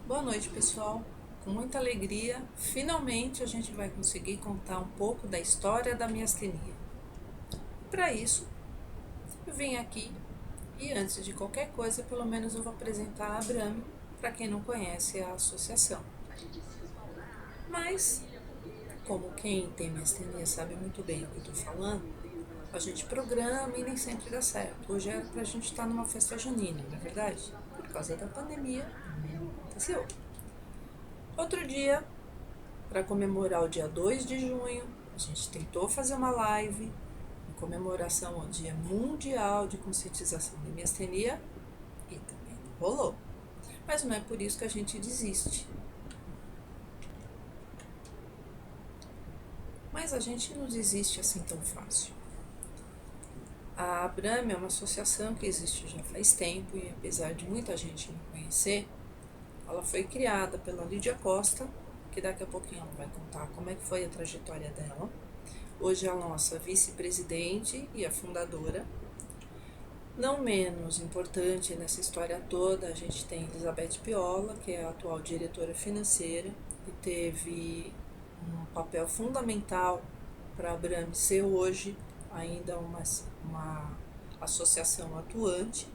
Boa noite, pessoal. Com muita alegria, finalmente a gente vai conseguir contar um pouco da história da miastenia. Para isso, eu vim aqui e antes de qualquer coisa, pelo menos eu vou apresentar a Abrame para quem não conhece a associação. Mas, como quem tem miastenia sabe muito bem o que eu estou falando, a gente programa e nem sempre dá certo. Hoje era para a gente estar numa festa junina, não é verdade? Por causa da pandemia, não aconteceu. Outro dia, para comemorar o dia 2 de junho, a gente tentou fazer uma live em comemoração ao Dia Mundial de Conscientização de Miastenia e também não rolou. Mas não é por isso que a gente desiste. Mas a gente não desiste assim tão fácil. A Abrame é uma associação que existe já faz tempo e apesar de muita gente não conhecer, ela foi criada pela Lídia Costa, que daqui a pouquinho ela vai contar como é que foi a trajetória dela. Hoje é a nossa vice-presidente e a fundadora. Não menos importante nessa história toda, a gente tem Elizabeth Piola, que é a atual diretora financeira, e teve um papel fundamental para a Abrame ser hoje ainda uma associação atuante.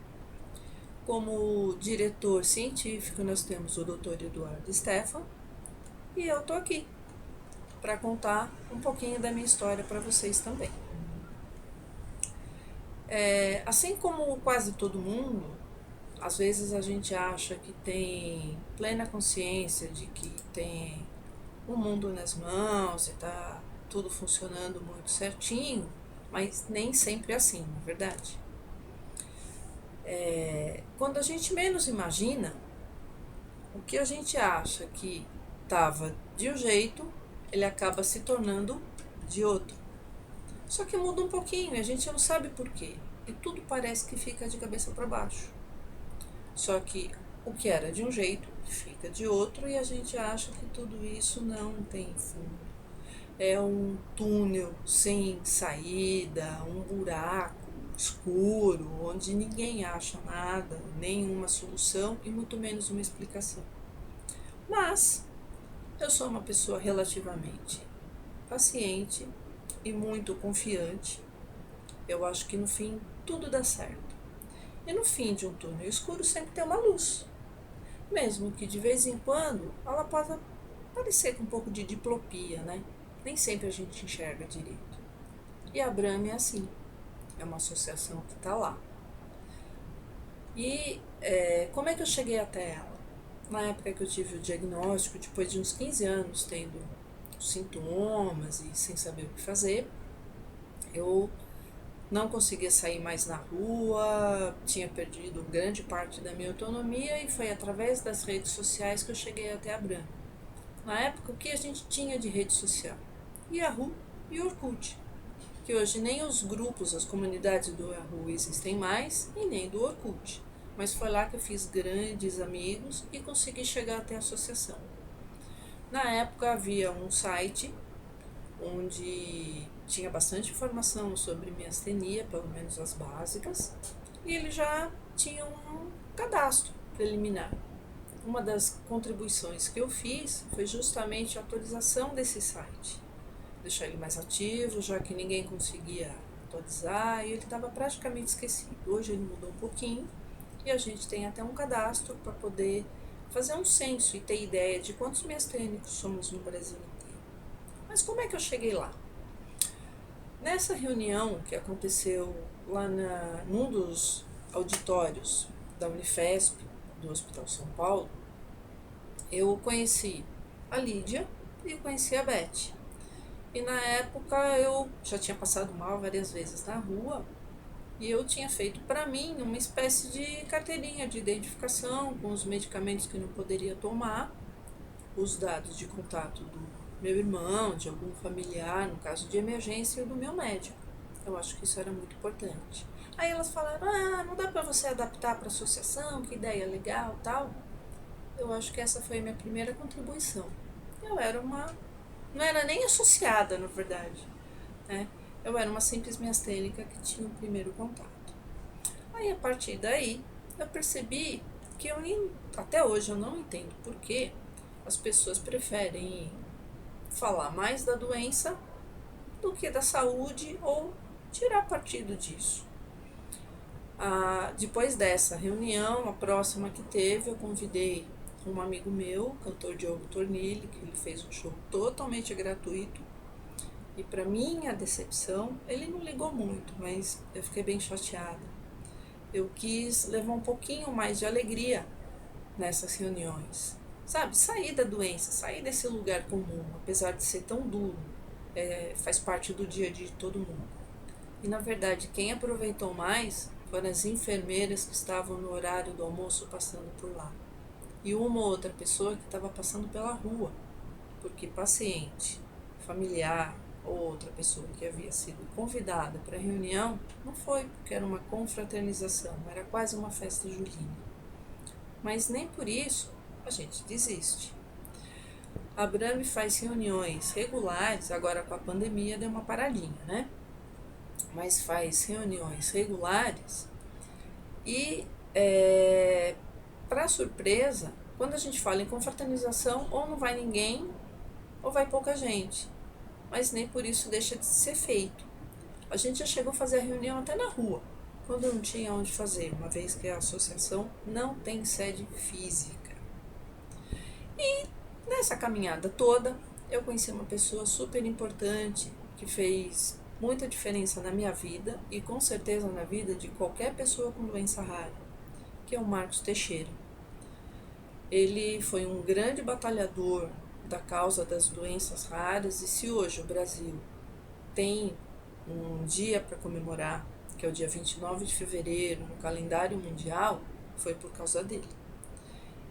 Como diretor científico, nós temos o Dr. Eduardo Stefan, e eu estou aqui para contar um pouquinho da minha história para vocês também. Assim como quase todo mundo, às vezes a gente acha que tem plena consciência de que tem o mundo nas mãos e está tudo funcionando muito certinho, mas nem sempre é assim, não é verdade? Quando a gente menos imagina, o que a gente acha que estava de um jeito, ele acaba se tornando de outro. Só que muda um pouquinho e a gente não sabe por quê. E tudo parece que fica de cabeça para baixo. Só que o que era de um jeito fica de outro e a gente acha que tudo isso não tem fundo. É um túnel sem saída, um buraco escuro, onde ninguém acha nada, nenhuma solução e muito menos uma explicação. Mas eu sou uma pessoa relativamente paciente e muito confiante. Eu acho que no fim tudo dá certo. E no fim de um túnel escuro sempre tem uma luz. Mesmo que de vez em quando ela possa parecer com um pouco de diplopia, né? Nem sempre a gente enxerga direito. E a Abrame é assim. É uma associação que está lá. E como é que eu cheguei até ela? Na época que eu tive o diagnóstico, depois de uns 15 anos tendo sintomas e sem saber o que fazer, eu não conseguia sair mais na rua, tinha perdido grande parte da minha autonomia e foi através das redes sociais que eu cheguei até a Abrame. Na época, o que a gente tinha de rede social? Yahoo e Orkut, que hoje nem os grupos, as comunidades do Yahoo existem mais e nem do Orkut. Mas foi lá que eu fiz grandes amigos e consegui chegar até a associação. Na época havia um site onde tinha bastante informação sobre miastenia, pelo menos as básicas, e ele já tinha um cadastro preliminar. Uma das contribuições que eu fiz foi justamente a atualização desse site, deixar ele mais ativo, já que ninguém conseguia atualizar e ele estava praticamente esquecido. Hoje ele mudou um pouquinho e a gente tem até um cadastro para poder fazer um censo e ter ideia de quantos miastênicos somos no Brasil inteiro. Mas como é que eu cheguei lá? Nessa reunião que aconteceu lá num dos auditórios da Unifesp, do Hospital São Paulo, eu conheci a Lídia e conheci a Beth. E na época eu já tinha passado mal várias vezes na rua e eu tinha feito para mim uma espécie de carteirinha de identificação com os medicamentos que não poderia tomar, os dados de contato do meu irmão, de algum familiar, no caso de emergência, e do meu médico. Eu acho que isso era muito importante. Aí elas falaram, não dá para você adaptar para a associação, que ideia legal, tal. Eu acho que essa foi a minha primeira contribuição. Eu era não era nem associada, na verdade, né? Eu era uma simples miastênica que tinha o primeiro contato. Aí, a partir daí, eu percebi que até hoje eu não entendo por que as pessoas preferem falar mais da doença do que da saúde ou tirar partido disso. Depois dessa reunião, a próxima que teve, eu convidei um amigo meu, cantor Diogo Tornilli, que ele fez um show totalmente gratuito. E para minha decepção, ele não ligou muito, mas eu fiquei bem chateada. Eu quis levar um pouquinho mais de alegria nessas reuniões. Sabe, sair da doença, sair desse lugar comum, apesar de ser tão duro, faz parte do dia a dia de todo mundo. E na verdade, quem aproveitou mais foram as enfermeiras que estavam no horário do almoço passando por lá. E uma ou outra pessoa que estava passando pela rua, porque paciente, familiar ou outra pessoa que havia sido convidada para a reunião não foi, porque era uma confraternização, era quase uma festa julina. Mas nem por isso a gente desiste. A Brame faz reuniões regulares, agora com a pandemia deu uma paradinha, né? Mas faz reuniões regulares e, para surpresa, quando a gente fala em confraternização, ou não vai ninguém ou vai pouca gente, mas nem por isso deixa de ser feito. A gente já chegou a fazer a reunião até na rua, quando não tinha onde fazer, uma vez que a associação não tem sede física. E nessa caminhada toda, eu conheci uma pessoa super importante que fez muita diferença na minha vida e com certeza na vida de qualquer pessoa com doença rara, que é o Marcos Teixeira. Ele foi um grande batalhador da causa das doenças raras e se hoje o Brasil tem um dia para comemorar, que é o dia 29 de fevereiro, no calendário mundial, foi por causa dele.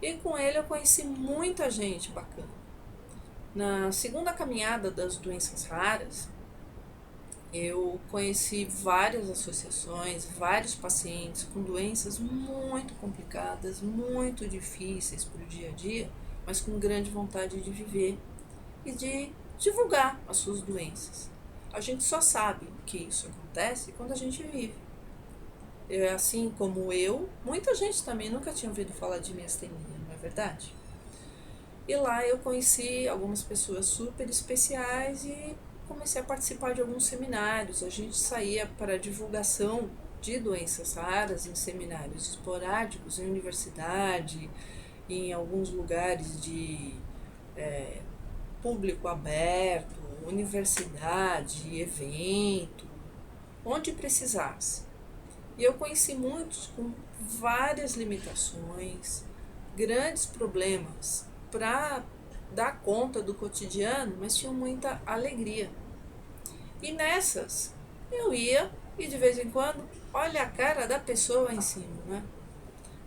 E com ele eu conheci muita gente bacana. Na segunda caminhada das doenças raras, eu conheci várias associações, vários pacientes com doenças muito complicadas, muito difíceis para o dia a dia, mas com grande vontade de viver e de divulgar as suas doenças. A gente só sabe que isso acontece quando a gente vive. Assim como eu, muita gente também nunca tinha ouvido falar de miastenia, não é verdade? E lá eu conheci algumas pessoas super especiais e comecei a participar de alguns seminários. A gente saía para divulgação de doenças raras em seminários esporádicos, em universidade, em alguns lugares de público aberto, universidade, evento, onde precisasse. E eu conheci muitos com várias limitações, grandes problemas para dar conta do cotidiano, mas tinham muita alegria. E nessas eu ia e de vez em quando, olha a cara da pessoa em cima, né?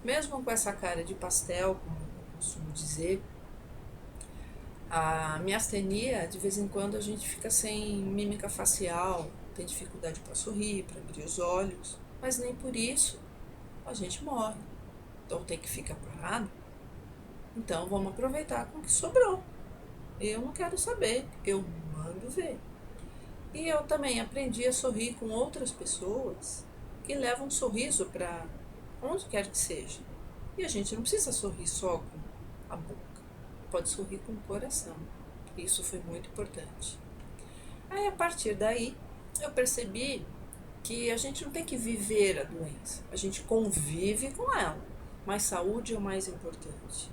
Mesmo com essa cara de pastel, como eu costumo dizer, a miastenia, de vez em quando a gente fica sem mímica facial, tem dificuldade para sorrir, para abrir os olhos, mas nem por isso a gente morre. Então tem que ficar parado. Então vamos aproveitar com o que sobrou. Eu não quero saber, eu mando ver. E eu também aprendi a sorrir com outras pessoas que levam um sorriso para onde quer que seja. E a gente não precisa sorrir só com a boca, pode sorrir com o coração. Isso foi muito importante. Aí a partir daí eu percebi que a gente não tem que viver a doença, a gente convive com ela, mas saúde é o mais importante.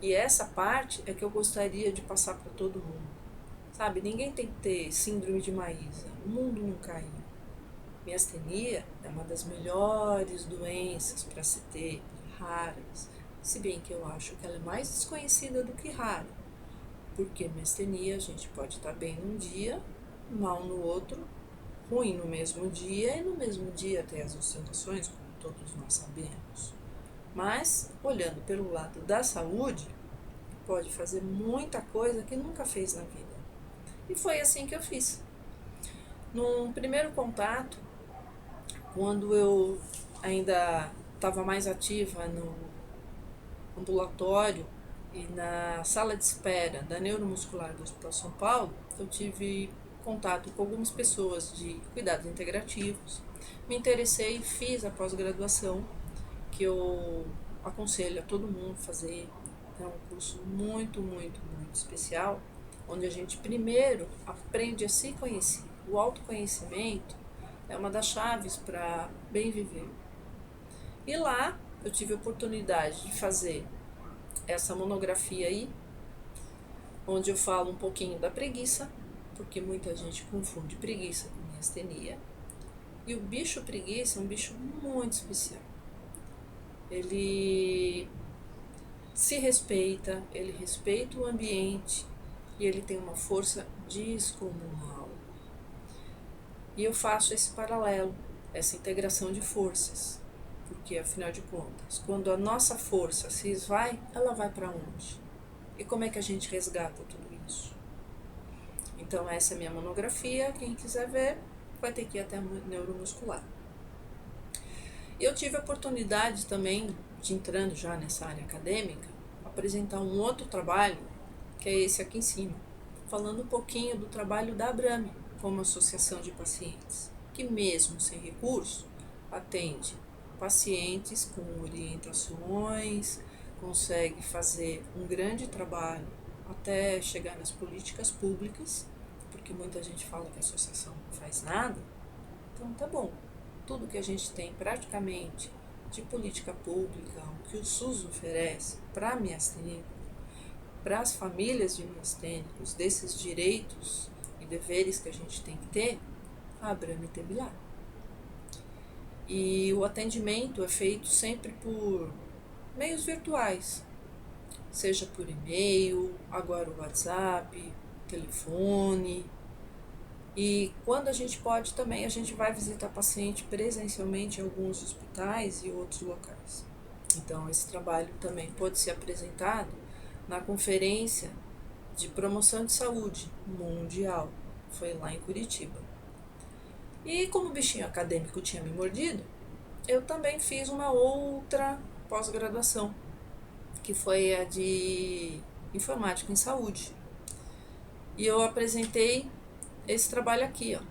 E essa parte é que eu gostaria de passar para todo mundo. Sabe, ninguém tem que ter síndrome de Maísa, o mundo não caiu. Miastenia é uma das melhores doenças para se ter, raras, se bem que eu acho que ela é mais desconhecida do que rara, porque miastenia a gente pode estar bem num dia, mal no outro, ruim no mesmo dia e no mesmo dia tem as oscilações, como todos nós sabemos. Mas, olhando pelo lado da saúde, pode fazer muita coisa que nunca fez na vida. E foi assim que eu fiz. Num primeiro contato, quando eu ainda estava mais ativa no ambulatório e na sala de espera da neuromuscular do Hospital São Paulo, eu tive contato com algumas pessoas de cuidados integrativos. Me interessei e fiz a pós-graduação, que eu aconselho a todo mundo fazer. É um curso muito, muito, muito especial, onde a gente primeiro aprende a se conhecer. O autoconhecimento é uma das chaves para bem viver. E lá eu tive a oportunidade de fazer essa monografia aí, onde eu falo um pouquinho da preguiça, porque muita gente confunde preguiça com miastenia. E o bicho preguiça é um bicho muito especial. Ele se respeita, ele respeita o ambiente e ele tem uma força descomunal. E eu faço esse paralelo, essa integração de forças, porque afinal de contas, quando a nossa força se esvai, ela vai para onde? E como é que a gente resgata tudo isso? Então essa é a minha monografia, quem quiser ver vai ter que ir até a neuromuscular. Eu tive a oportunidade também, de entrando já nessa área acadêmica, apresentar um outro trabalho, que é esse aqui em cima, falando um pouquinho do trabalho da Abrame, como associação de pacientes, que mesmo sem recurso, atende pacientes com orientações, consegue fazer um grande trabalho até chegar nas políticas públicas, porque muita gente fala que a associação não faz nada. Então tá bom, tudo que a gente tem praticamente de política pública, o que o SUS oferece para miastênico, para as famílias de miastênicos, desses direitos e deveres que a gente tem que ter, a Abrame teve lá. E o atendimento é feito sempre por meios virtuais, seja por e-mail, agora o WhatsApp, telefone. E quando a gente pode também, a gente vai visitar paciente presencialmente em alguns hospitais e outros locais. Então, esse trabalho também pode ser apresentado na Conferência de Promoção de Saúde Mundial, foi lá em Curitiba. E como o bichinho acadêmico tinha me mordido, eu também fiz uma outra pós-graduação, que foi a de Informática em Saúde. E eu apresentei esse trabalho aqui, ó,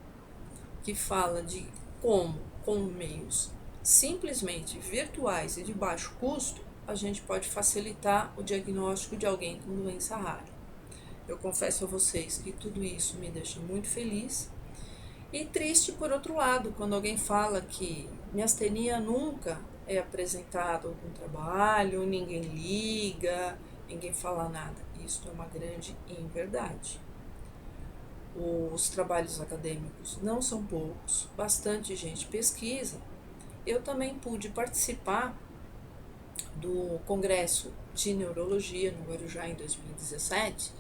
que fala de como, com meios simplesmente virtuais e de baixo custo, a gente pode facilitar o diagnóstico de alguém com doença rara. Eu confesso a vocês que tudo isso me deixa muito feliz e triste por outro lado, quando alguém fala que miastenia nunca é apresentado algum trabalho, ninguém liga, ninguém fala nada. Isso é uma grande inverdade. Os trabalhos acadêmicos não são poucos, bastante gente pesquisa. Eu também pude participar do Congresso de Neurologia no Guarujá em 2017,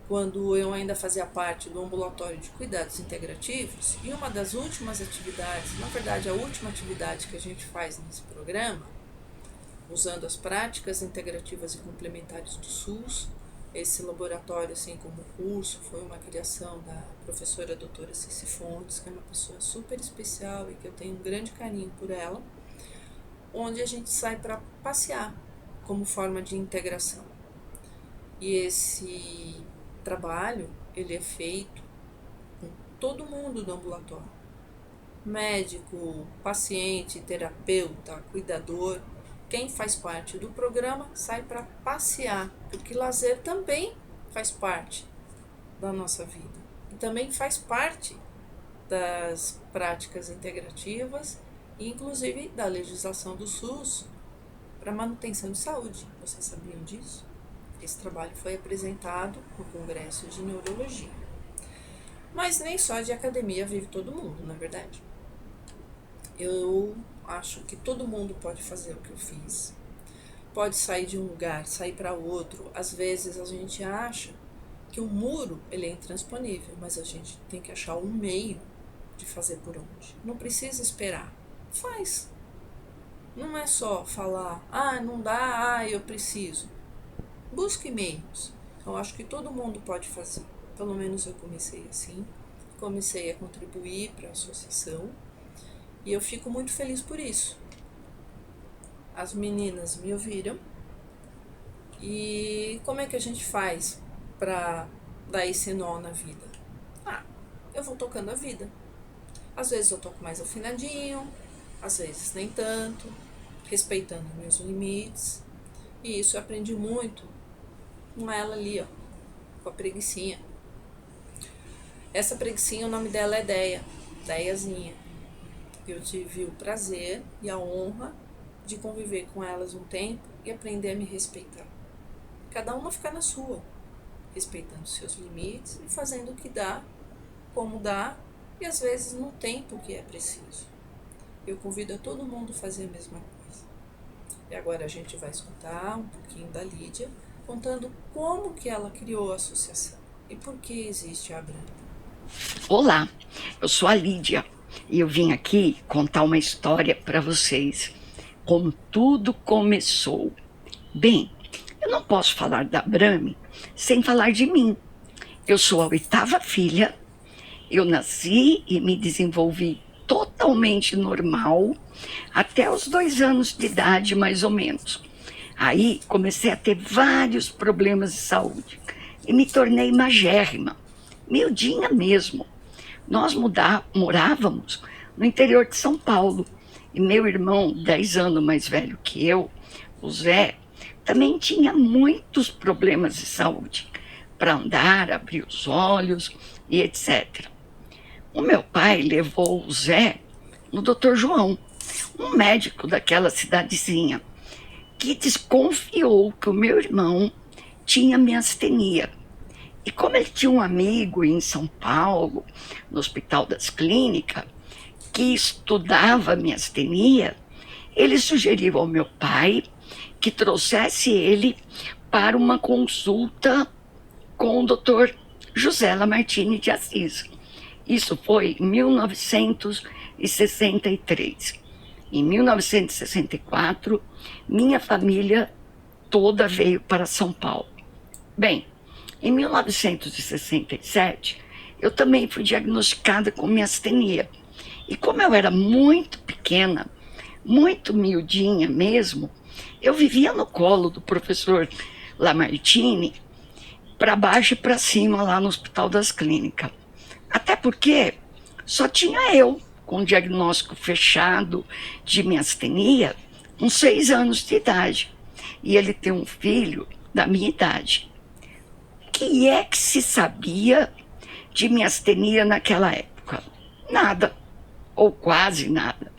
quando eu ainda fazia parte do ambulatório de cuidados integrativos, e uma das últimas atividades, na verdade a última atividade que a gente faz nesse programa, usando as práticas integrativas e complementares do SUS, esse laboratório, assim como o curso, foi uma criação da professora doutora Cici Fontes, que é uma pessoa super especial e que eu tenho um grande carinho por ela, onde a gente sai para passear como forma de integração. E esse trabalho, ele é feito com todo mundo do ambulatório. Médico, paciente, terapeuta, cuidador. Quem faz parte do programa sai para passear, porque lazer também faz parte da nossa vida. E também faz parte das práticas integrativas e inclusive da legislação do SUS para manutenção de saúde. Vocês sabiam disso? Esse trabalho foi apresentado no Congresso de Neurologia. Mas nem só de academia vive todo mundo, na verdade. Eu acho que todo mundo pode fazer o que eu fiz. Pode sair de um lugar, sair para outro. Às vezes a gente acha que o muro ele é intransponível, mas a gente tem que achar um meio de fazer por onde. Não precisa esperar. Faz. Não é só falar, não dá, eu preciso. Busque meios. Eu acho que todo mundo pode fazer. Pelo menos eu comecei assim. Comecei a contribuir para a associação. E eu fico muito feliz por isso. As meninas me ouviram. E como é que a gente faz para dar esse nó na vida? Eu vou tocando a vida. Às vezes eu toco mais afinadinho, às vezes nem tanto. respeitando meus limites. E isso eu aprendi muito com ela ali, ó, com a preguicinha. Essa preguicinha, o nome dela é Deia, Deiazinha. Eu tive o prazer e a honra de conviver com elas um tempo e aprender a me respeitar. Cada uma ficar na sua, respeitando seus limites e fazendo o que dá, como dá, e às vezes no tempo que é preciso. Eu convido a todo mundo a fazer a mesma coisa. E agora a gente vai escutar um pouquinho da Lídia, contando como que ela criou a associação e por que existe a Abranda. Olá, eu sou a Lídia e eu vim aqui contar uma história para vocês, como tudo começou. Bem, eu não posso falar da Abrame sem falar de mim. Eu sou a 8ª filha, eu nasci e me desenvolvi totalmente normal até os 2 anos de idade, mais ou menos. Aí comecei a ter vários problemas de saúde e me tornei magérrima, miudinha mesmo. Nós morávamos no interior de São Paulo e meu irmão, 10 anos mais velho que eu, o Zé, também tinha muitos problemas de saúde para andar, abrir os olhos e etc. O meu pai levou o Zé no Dr. João, um médico daquela cidadezinha, que desconfiou que o meu irmão tinha miastenia. E como ele tinha um amigo em São Paulo, no Hospital das Clínicas, que estudava miastenia, ele sugeriu ao meu pai que trouxesse ele para uma consulta com o Dr. José Lamartine de Assis. Isso foi em 1963. Em 1964, minha família toda veio para São Paulo. Bem, em 1967, eu também fui diagnosticada com miastenia. E como eu era muito pequena, muito miudinha mesmo, eu vivia no colo do professor Lamartine, para baixo e para cima lá no Hospital das Clínicas. Até porque só tinha eu com diagnóstico fechado de miastenia, com 6 anos de idade. E ele tem um filho da minha idade. O que é que se sabia de miastenia naquela época? Nada, ou quase nada.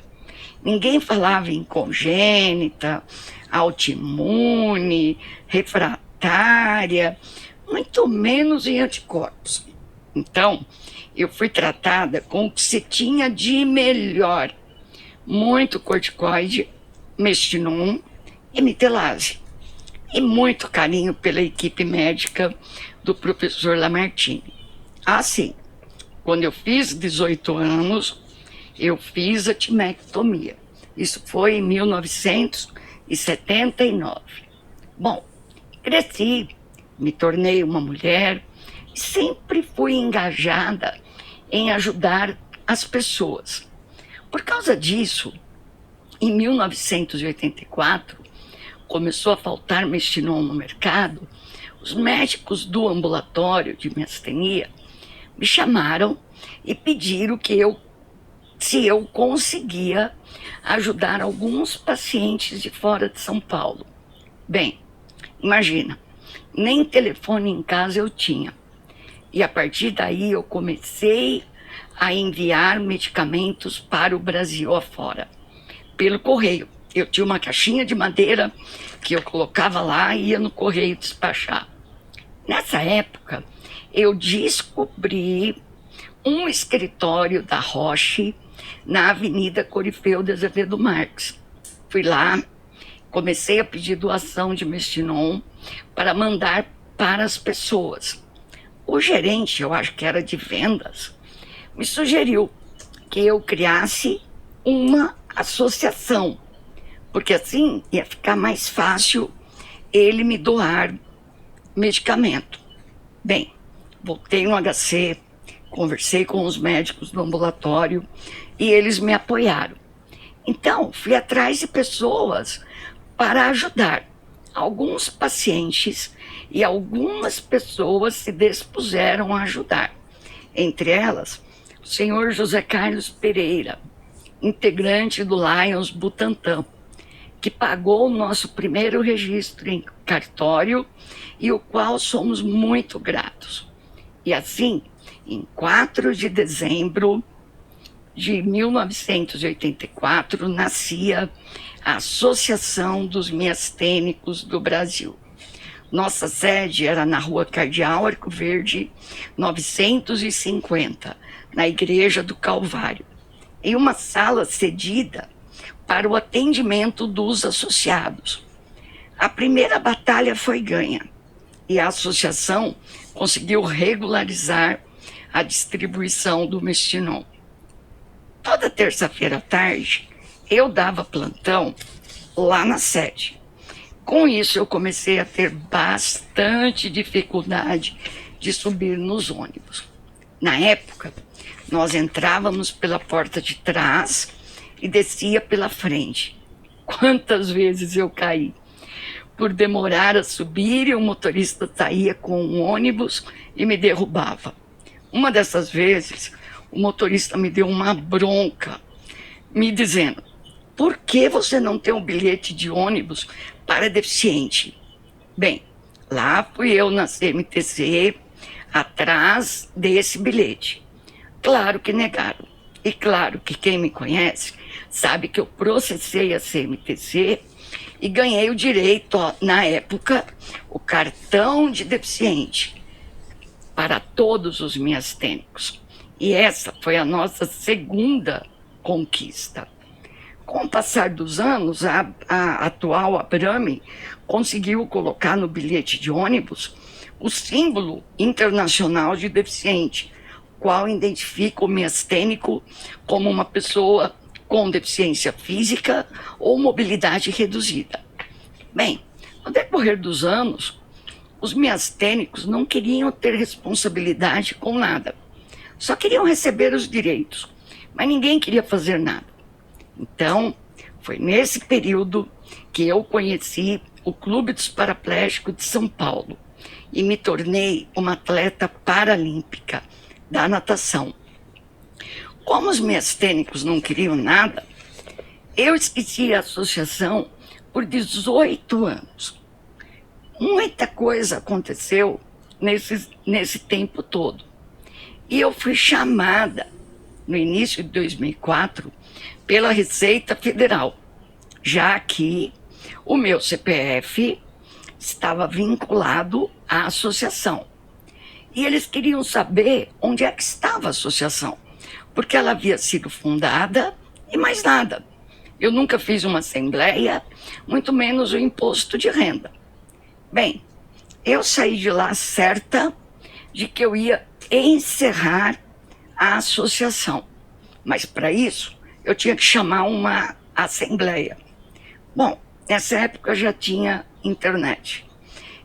Ninguém falava em congênita, autoimune, refratária, muito menos em anticorpos. Então, eu fui tratada com o que se tinha de melhor. Muito corticoide, Mestinon e Mitelase. E muito carinho pela equipe médica do professor Lamartine. Assim, quando eu fiz 18 anos, eu fiz a timectomia. Isso foi em 1979. Bom, cresci, me tornei uma mulher e sempre fui engajada em ajudar as pessoas. Por causa disso, em 1984, começou a faltar Mestinon no mercado. Os médicos do ambulatório de miastenia me chamaram e pediram se eu conseguia ajudar alguns pacientes de fora de São Paulo. Bem, imagina, nem telefone em casa eu tinha. E a partir daí eu comecei a enviar medicamentos para o Brasil afora, pelo correio. Eu tinha uma caixinha de madeira que eu colocava lá e ia no correio despachar. Nessa época, eu descobri um escritório da Roche na Avenida Corifeu de Azevedo Marques. Fui lá, comecei a pedir doação de Mestinon para mandar para as pessoas. O gerente, eu acho que era de vendas, me sugeriu que eu criasse uma associação, porque assim ia ficar mais fácil ele me doar medicamento. Bem, voltei no HC, conversei com os médicos do ambulatório e eles me apoiaram. Então, fui atrás de pessoas para ajudar. Alguns pacientes e algumas pessoas se dispuseram a ajudar. Entre elas, o senhor José Carlos Pereira, integrante do Lions Butantan, que pagou o nosso primeiro registro em cartório e o qual somos muito gratos. E assim, em 4 de dezembro de 1984, nascia a Associação dos Miastênicos do Brasil. Nossa sede era na Rua Cardeal Arco Verde, 950, na Igreja do Calvário, em uma sala cedida para o atendimento dos associados. A primeira batalha foi ganha e a associação conseguiu regularizar a distribuição do Mestinon. Toda terça-feira à tarde, eu dava plantão lá na sede. Com isso, eu comecei a ter bastante dificuldade de subir nos ônibus. Na época, nós entrávamos pela porta de trás e descia pela frente. Quantas vezes eu caí por demorar a subir e o motorista saía com um ônibus e me derrubava. Uma dessas vezes, o motorista me deu uma bronca, me dizendo: por que você não tem um bilhete de ônibus para deficiente? Bem, lá fui eu na CMTC, atrás desse bilhete. Claro que negaram. E claro que quem me conhece sabe que eu processei a CMTC e ganhei o direito, na época, o cartão de deficiente para todos os miastênicos. E essa foi a nossa segunda conquista. Com o passar dos anos, a atual Abrame conseguiu colocar no bilhete de ônibus o símbolo internacional de deficiente, qual identifica o miastênico como uma pessoa com deficiência física ou mobilidade reduzida. Bem, no decorrer dos anos, os miastênicos não queriam ter responsabilidade com nada. Só queriam receber os direitos, mas ninguém queria fazer nada. Então, foi nesse período que eu conheci o Clube dos Paraplégicos de São Paulo e me tornei uma atleta paralímpica da natação. Como os miastênicos não queriam nada, eu esqueci a associação por 18 anos. Muita coisa aconteceu nesse tempo todo. E eu fui chamada, no início de 2004, pela Receita Federal, já que o meu CPF estava vinculado à associação. E eles queriam saber onde é que estava a associação, porque ela havia sido fundada e mais nada. Eu nunca fiz uma assembleia, muito menos o imposto de renda. Bem, eu saí de lá certa de que eu ia encerrar a associação. Mas para isso, eu tinha que chamar uma assembleia. Bom, nessa época já tinha internet.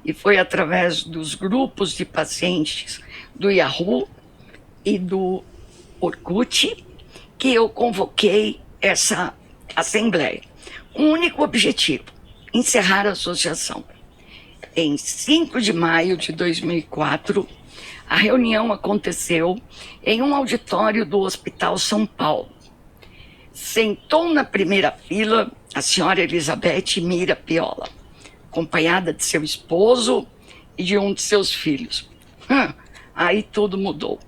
E foi através dos grupos de pacientes do Yahoo e do Orkut que eu convoquei essa assembleia. Um único objetivo: encerrar a associação. Em 5 de maio de 2004, a reunião aconteceu em um auditório do Hospital São Paulo. Sentou na primeira fila a senhora Elizabeth Mira Piola, acompanhada de seu esposo e de um de seus filhos. Aí tudo mudou.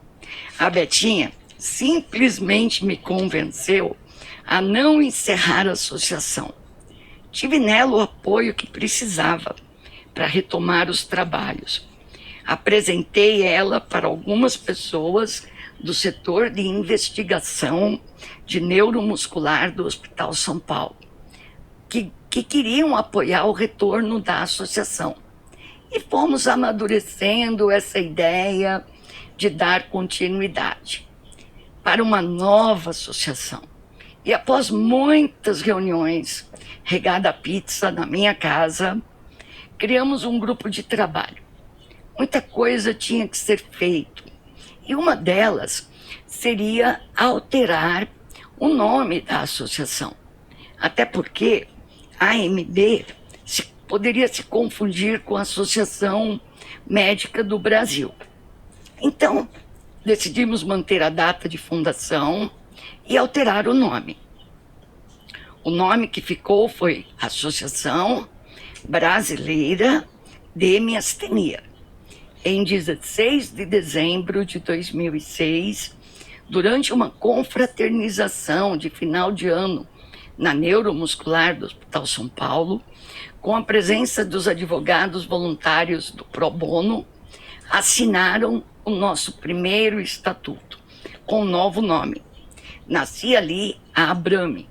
A Betinha simplesmente me convenceu a não encerrar a associação. Tive nela o apoio que precisava para retomar os trabalhos. Apresentei ela para algumas pessoas do setor de investigação de neuromuscular do Hospital São Paulo, que queriam apoiar o retorno da associação. E fomos amadurecendo essa ideia de dar continuidade para uma nova associação. E após muitas reuniões, regada a pizza na minha casa, criamos um grupo de trabalho. Muita coisa tinha que ser feita. E uma delas seria alterar o nome da associação. Até porque a AMB poderia se confundir com a Associação Médica do Brasil. Então, decidimos manter a data de fundação e alterar o nome. O nome que ficou foi Associação Brasileira de Miastenia. Em 16 de dezembro de 2006, durante uma confraternização de final de ano na Neuromuscular do Hospital São Paulo, com a presença dos advogados voluntários do Pro Bono, assinaram o nosso primeiro estatuto, com um novo nome. Nasci ali a Abrame.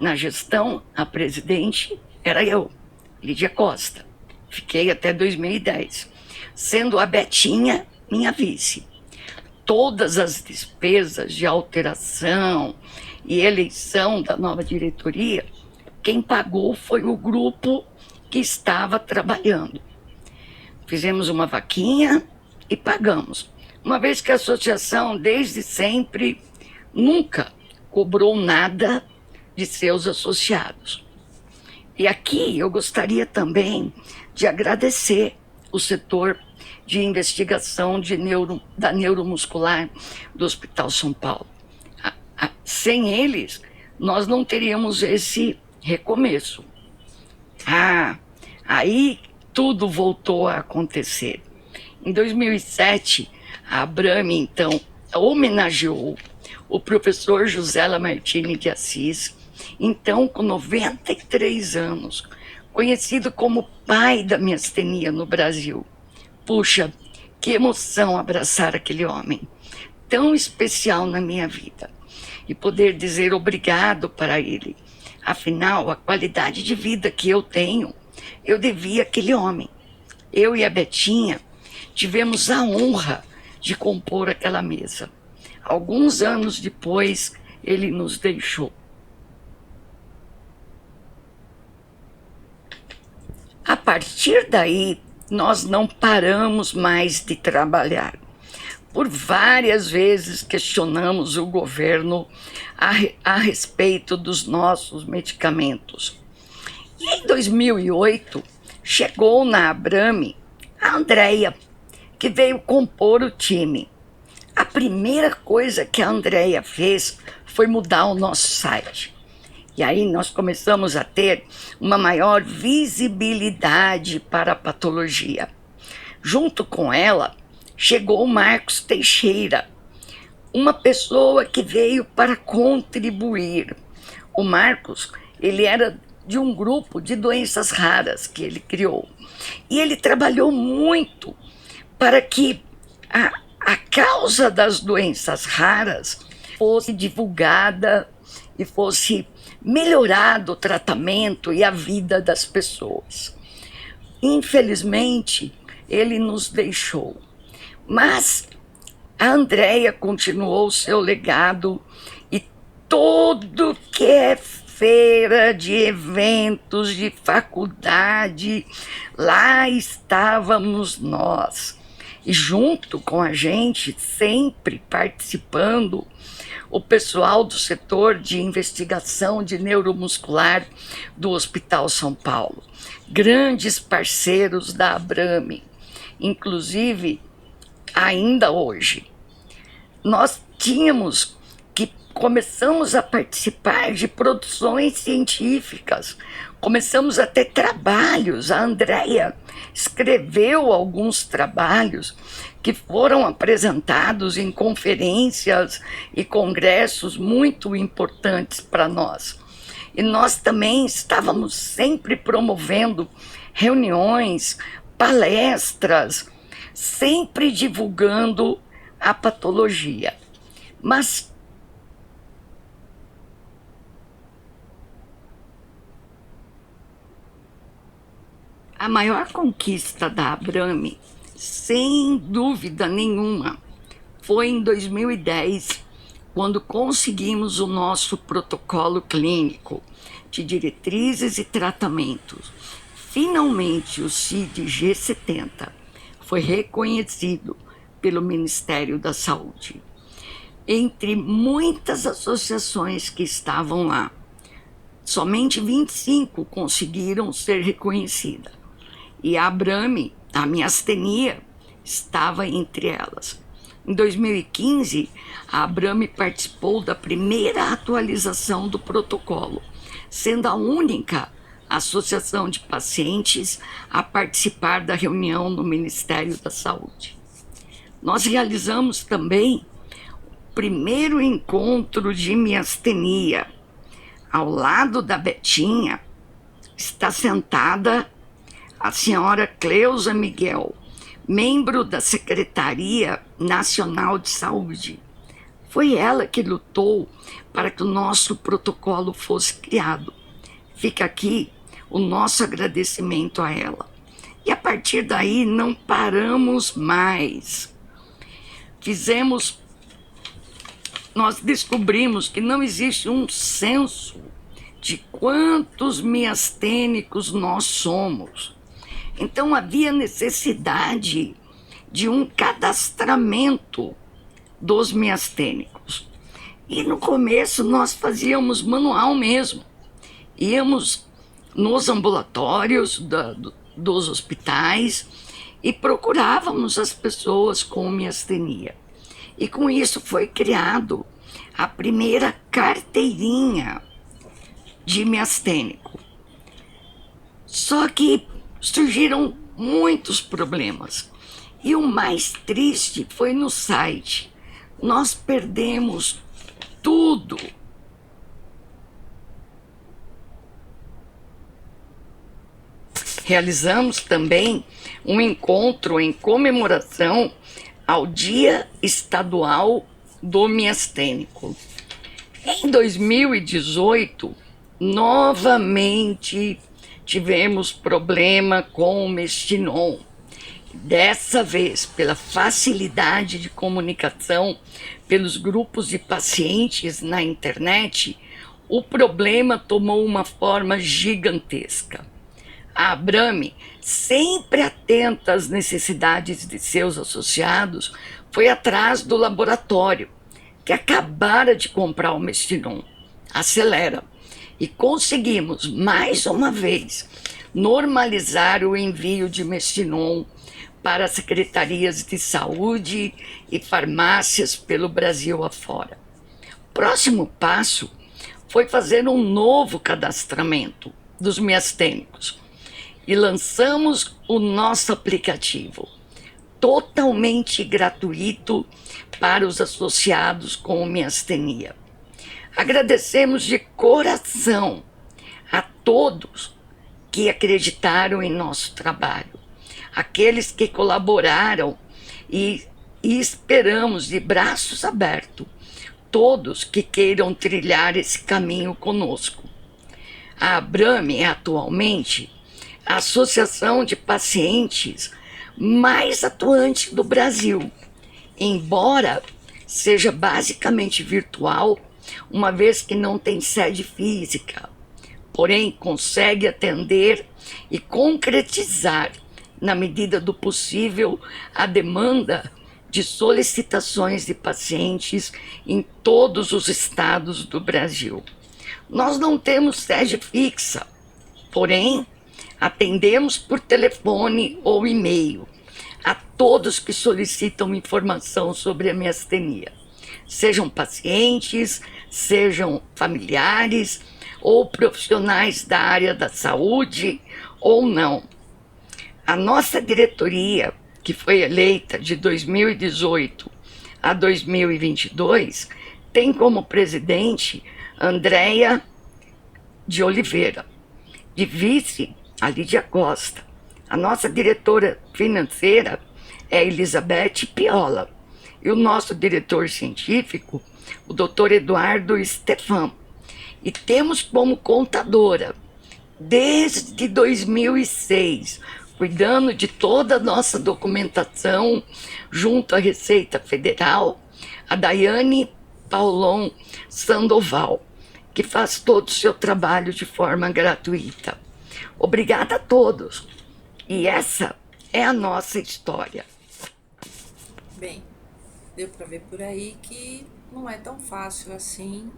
Na gestão, a presidente era eu, Lídia Costa. Fiquei até 2010, sendo a Betinha minha vice. Todas as despesas de alteração e eleição da nova diretoria, quem pagou foi o grupo que estava trabalhando. Fizemos uma vaquinha e pagamos, uma vez que a associação, desde sempre, nunca cobrou nada de seus associados. E aqui eu gostaria também de agradecer o setor de investigação da neuromuscular do Hospital São Paulo. Sem eles, nós não teríamos esse recomeço. Aí tudo voltou a acontecer. Em 2007, a Abrame, então, homenageou o professor José Lamartine de Assis, então com 93 anos, conhecido como pai da miastenia no Brasil. Puxa, que emoção abraçar aquele homem, tão especial na minha vida, e poder dizer obrigado para ele. Afinal, a qualidade de vida que eu tenho, eu devia àquele homem. Eu e a Betinha tivemos a honra de compor aquela mesa. Alguns anos depois, ele nos deixou. A partir daí, nós não paramos mais de trabalhar. Por várias vezes questionamos o governo a respeito dos nossos medicamentos. E em 2008, chegou na Abrame a Andréia, que veio compor o time. A primeira coisa que a Andréia fez foi mudar o nosso site. E aí nós começamos a ter uma maior visibilidade para a patologia. Junto com ela, chegou o Marcos Teixeira, uma pessoa que veio para contribuir. O Marcos, ele era de um grupo de doenças raras que ele criou. E ele trabalhou muito para que a causa das doenças raras fosse divulgada e fosse melhorado o tratamento e a vida das pessoas. Infelizmente, ele nos deixou. Mas a Andréia continuou seu legado e tudo que é feira de eventos, de faculdade, lá estávamos nós. E junto com a gente, sempre participando, o pessoal do setor de investigação de neuromuscular do Hospital São Paulo. Grandes parceiros da Abrame, inclusive ainda hoje. Nós começamos a participar de produções científicas, começamos a ter trabalhos. A Andréia escreveu alguns trabalhos que foram apresentados em conferências e congressos muito importantes para nós. E nós também estávamos sempre promovendo reuniões, palestras, sempre divulgando a patologia. Mas a maior conquista da Abrame, sem dúvida nenhuma, foi em 2010, quando conseguimos o nosso protocolo clínico de diretrizes e tratamentos. Finalmente, o CID-G70 foi reconhecido pelo Ministério da Saúde. Entre muitas associações que estavam lá, somente 25 conseguiram ser reconhecidas. E a Abrame, a miastenia, estava entre elas. Em 2015, a Abrame participou da primeira atualização do protocolo, sendo a única associação de pacientes a participar da reunião no Ministério da Saúde. Nós realizamos também o primeiro encontro de miastenia. Ao lado da Betinha está sentada a senhora Cleusa Miguel, membro da Secretaria Nacional de Saúde. Foi ela que lutou para que o nosso protocolo fosse criado. Fica aqui o nosso agradecimento a ela. E a partir daí não paramos mais. Nós descobrimos que não existe um censo de quantos miastênicos nós somos. Então havia necessidade de um cadastramento dos miastênicos. E no começo nós fazíamos manual mesmo. Íamos nos ambulatórios dos hospitais e procurávamos as pessoas com miastenia. E com isso foi criado a primeira carteirinha de miastênico. Só que surgiram muitos problemas. E o mais triste foi no site. Nós perdemos tudo. Realizamos também um encontro em comemoração ao Dia Estadual do Miastênico. Em 2018, novamente tivemos problema com o Mestinon. Dessa vez, pela facilidade de comunicação pelos grupos de pacientes na internet, o problema tomou uma forma gigantesca. A Abrame, sempre atenta às necessidades de seus associados, foi atrás do laboratório, que acabara de comprar o Mestinon. Acelera. E conseguimos, mais uma vez, normalizar o envio de Mestinon para as secretarias de saúde e farmácias pelo Brasil afora. O próximo passo foi fazer um novo cadastramento dos miastênicos e lançamos o nosso aplicativo, totalmente gratuito para os associados com miastenia. Agradecemos de coração a todos que acreditaram em nosso trabalho, aqueles que colaboraram e esperamos de braços abertos todos que queiram trilhar esse caminho conosco. A Abrame é atualmente a associação de pacientes mais atuante do Brasil, embora seja basicamente virtual, uma vez que não tem sede física, porém consegue atender e concretizar, na medida do possível, a demanda de solicitações de pacientes em todos os estados do Brasil. Nós não temos sede fixa, porém, atendemos por telefone ou e-mail a todos que solicitam informação sobre a miastenia, sejam pacientes, sejam familiares ou profissionais da área da saúde ou não. A nossa diretoria, que foi eleita de 2018 a 2022, tem como presidente Andréia de Oliveira, de vice a Lídia Costa. A nossa diretora financeira é Elizabeth Piola e o nosso diretor científico, o Dr. Eduardo Stefan. E temos como contadora, desde 2006, cuidando de toda a nossa documentação junto à Receita Federal, a Daiane Paulon Sandoval, que faz todo o seu trabalho de forma gratuita. Obrigada a todos. E essa é a nossa história. Bem, deu para ver por aí que não é tão fácil assim,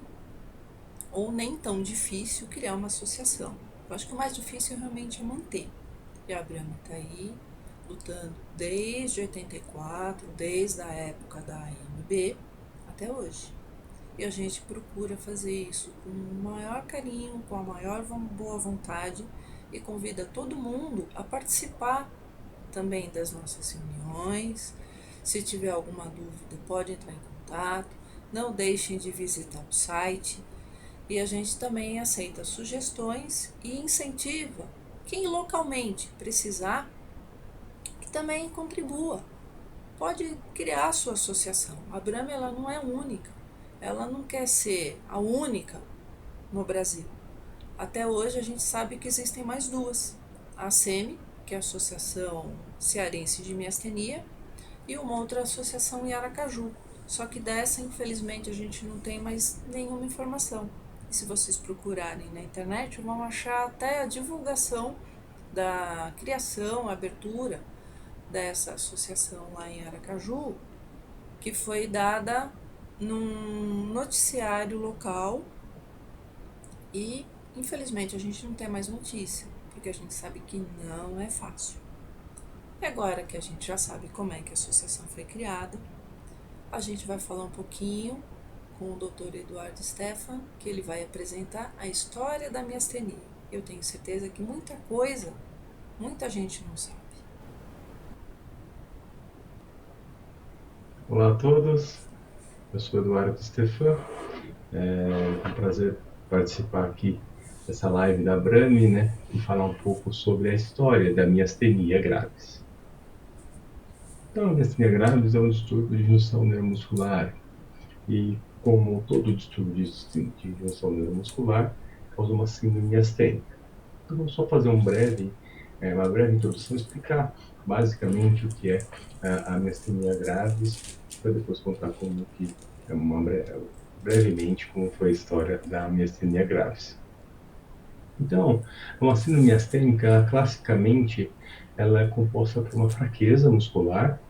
ou nem tão difícil, criar uma associação. Eu acho que o mais difícil realmente é manter. E a Abrame está aí, lutando desde 84, desde a época da AMB até hoje. e a gente procura fazer isso com o maior carinho, com a maior boa vontade e convida todo mundo a participar também das nossas reuniões. Se tiver alguma dúvida, pode entrar em contato. Não deixem de visitar o site. E a gente também aceita sugestões e incentiva quem localmente precisar que também contribua. Pode criar a sua associação. A Abrame ela não é única. Ela não quer ser a única no Brasil. Até hoje a gente sabe que existem mais duas. A ACEMI, que é a Associação Cearense de Miastenia, e uma outra associação em Aracaju. Só que dessa, infelizmente, a gente não tem mais nenhuma informação. E se vocês procurarem na internet, vão achar até a divulgação da criação, a abertura dessa associação lá em Aracaju, que foi dada num noticiário local e, infelizmente, a gente não tem mais notícia, porque a gente sabe que não é fácil. E agora que a gente já sabe como é que a associação foi criada, a gente vai falar um pouquinho com o Dr. Eduardo Stefan, que ele vai apresentar a história da miastenia. Eu tenho certeza que muita coisa, muita gente não sabe. Olá a todos, eu sou Eduardo Stefan, é um prazer participar aqui dessa live da Abrame, né, e falar um pouco sobre a história da miastenia gravis. Então, a miastenia gravis é um distúrbio de junção neuromuscular e, como todo distúrbio de junção neuromuscular, causa uma síndrome miastênica. Então, vamos só fazer uma breve introdução, explicar basicamente o que é a miastenia gravis, para depois contar como que brevemente como foi a história da miastenia gravis. Então, uma síndrome miastênica, classicamente, ela é composta por uma fraqueza muscular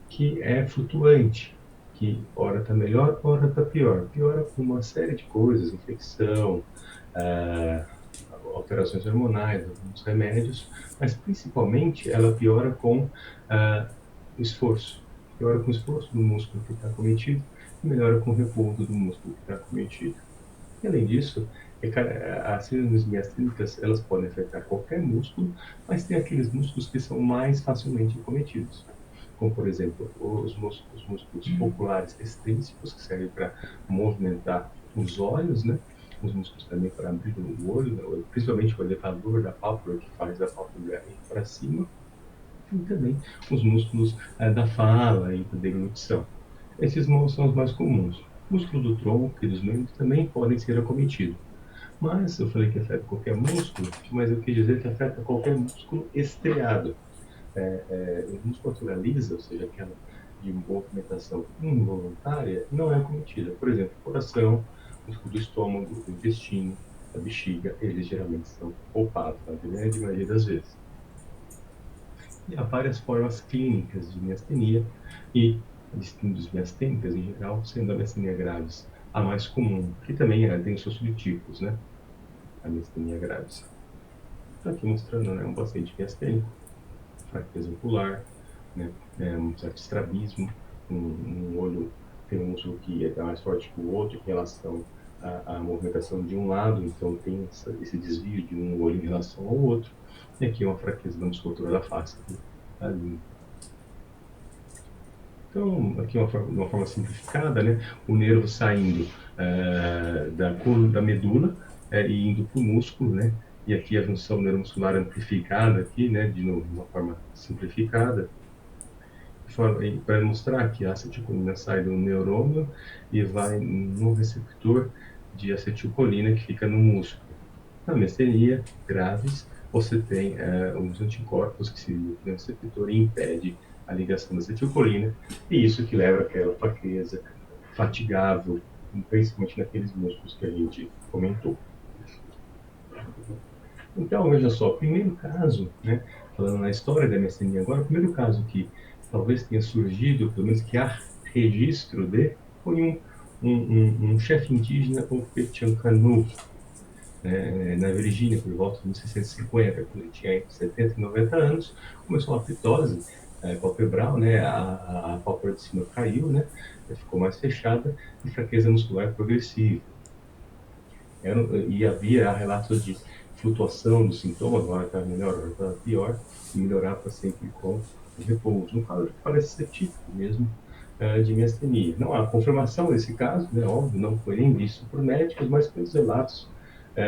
que é flutuante, que ora está melhor, ora está pior. Piora com uma série de coisas, infecção, alterações hormonais, alguns remédios, mas principalmente ela piora com esforço. Piora com o esforço do músculo que está cometido e melhora com o repouso do músculo que está cometido. E, além disso, as síndromes miastênicas elas podem afetar qualquer músculo, mas tem aqueles músculos que são mais facilmente acometidos, como, por exemplo, os músculos oculares extrínsecos, que servem para movimentar os olhos, né? Os músculos também para abrir o olho, principalmente o elevador da pálpebra, que faz a pálpebra ir para cima, e também os músculos da fala e da deglutição. Esses são os mais comuns. O músculo do tronco e dos membros também podem ser acometidos. Mas eu falei que afeta qualquer músculo, mas eu quis dizer que afeta qualquer músculo estriado. Musculatura lisa, ou seja, aquela de movimentação involuntária, não é acometida. Por exemplo, o coração, o músculo do estômago, o intestino, a bexiga, eles geralmente são poupados, na grande maioria das vezes. E há várias formas clínicas de miastenia e distintos miastênicas em geral, sendo a miastenia gravis a mais comum, que também tem os seus subtipos, né? A miastenia gravis. Estou aqui mostrando, né, um paciente miastênico, fraqueza ocular, né, um certo estrabismo, um olho tem um músculo que é mais forte que o outro em relação à movimentação de um lado, então tem esse desvio de um olho em relação ao outro. E aqui uma fraqueza da musculatura da face, da língua. Então, aqui de uma forma simplificada, né, o nervo saindo da medula e indo para o músculo, né, e aqui a junção neuromuscular amplificada, aqui, né, de novo, de uma forma simplificada, para mostrar que a acetilcolina sai do neurônio e vai no receptor de acetilcolina que fica no músculo. Na miastenia graves, você tem os anticorpos que se ligam no receptor e impede a ligação da acetilcolina, e isso que leva àquela fraqueza, fatigável, principalmente naqueles músculos que a gente comentou. Então, veja só, primeiro caso, né, falando na história da miastenia agora, o primeiro caso que talvez tenha surgido, pelo menos que há registro de, foi um chefe indígena, o Petiancanu, na Virgínia, por volta de 1650, quando ele tinha entre 70 e 90 anos, começou uma pitose palpebral, né, a pálpebra de cima caiu, né, ficou mais fechada, e fraqueza muscular progressiva. E havia relatos de flutuação dos sintomas, agora está melhor, agora está pior, e melhorava sempre com o repouso. Um quadro que parece ser típico mesmo de miastenia. Não há confirmação desse caso, né, óbvio, não foi nem visto por médicos, mas pelos relatos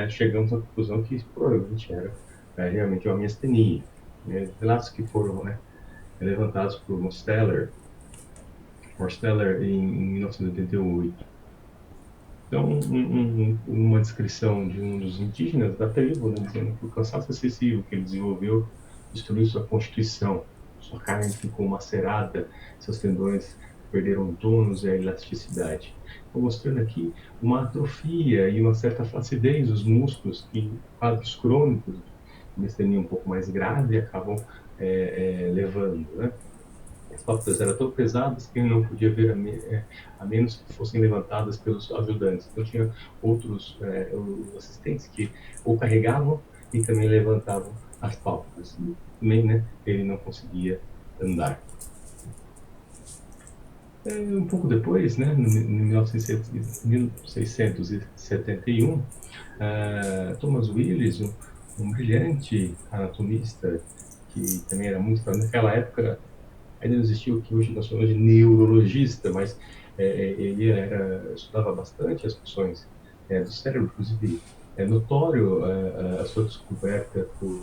chegamos à conclusão que isso provavelmente era realmente uma miastenia. Relatos que foram levantados por Mosteller em 1988. Então, uma descrição de um dos indígenas da tribo, né, dizendo que o cansaço excessivo que ele desenvolveu destruiu sua constituição, sua carne ficou macerada, seus tendões perderam o tônus e a elasticidade. Estou mostrando aqui uma atrofia e uma certa flacidez dos músculos que quadros crônicos de miastenia um pouco mais grave acabam levando, né? As pálpebras eram tão pesadas que ele não podia ver a menos que fossem levantadas pelos ajudantes. Então tinha outros os assistentes que ou carregavam e também levantavam as pálpebras. E também, né, ele não conseguia andar. Um pouco depois, né, em 1671, Thomas Willis, um brilhante anatomista que também era muito naquela época ainda não existia o que hoje nós chamamos de neurologista, mas ele estudava bastante as funções do cérebro, inclusive é notório a sua descoberta do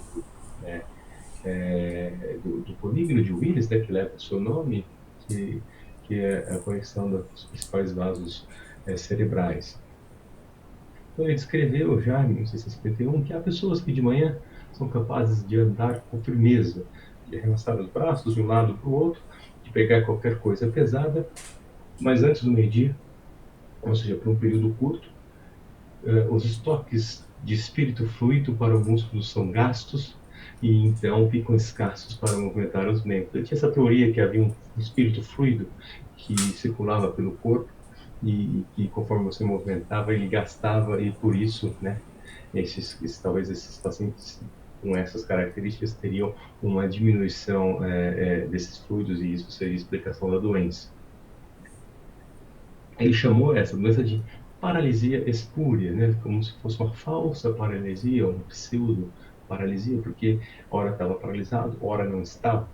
polígono de Willis, né, que leva o seu nome, que é a conexão dos principais vasos cerebrais. Então, ele descreveu já em 1951 que há pessoas que de manhã são capazes de andar com firmeza, de arremessar os braços de um lado para o outro, de pegar qualquer coisa pesada, mas antes do meio-dia, ou seja, por um período curto, os estoques de espírito fluido para o músculo são gastos e então ficam escassos para movimentar os membros. Eu tinha essa teoria que havia um espírito fluido que circulava pelo corpo e que conforme você movimentava ele gastava, e por isso, né, talvez esses pacientes com essas características teriam uma diminuição desses fluidos, e isso seria a explicação da doença. Ele chamou essa doença de paralisia espúria, né, como se fosse uma falsa paralisia, uma pseudo paralisia, porque ora estava paralisado, ora não estava.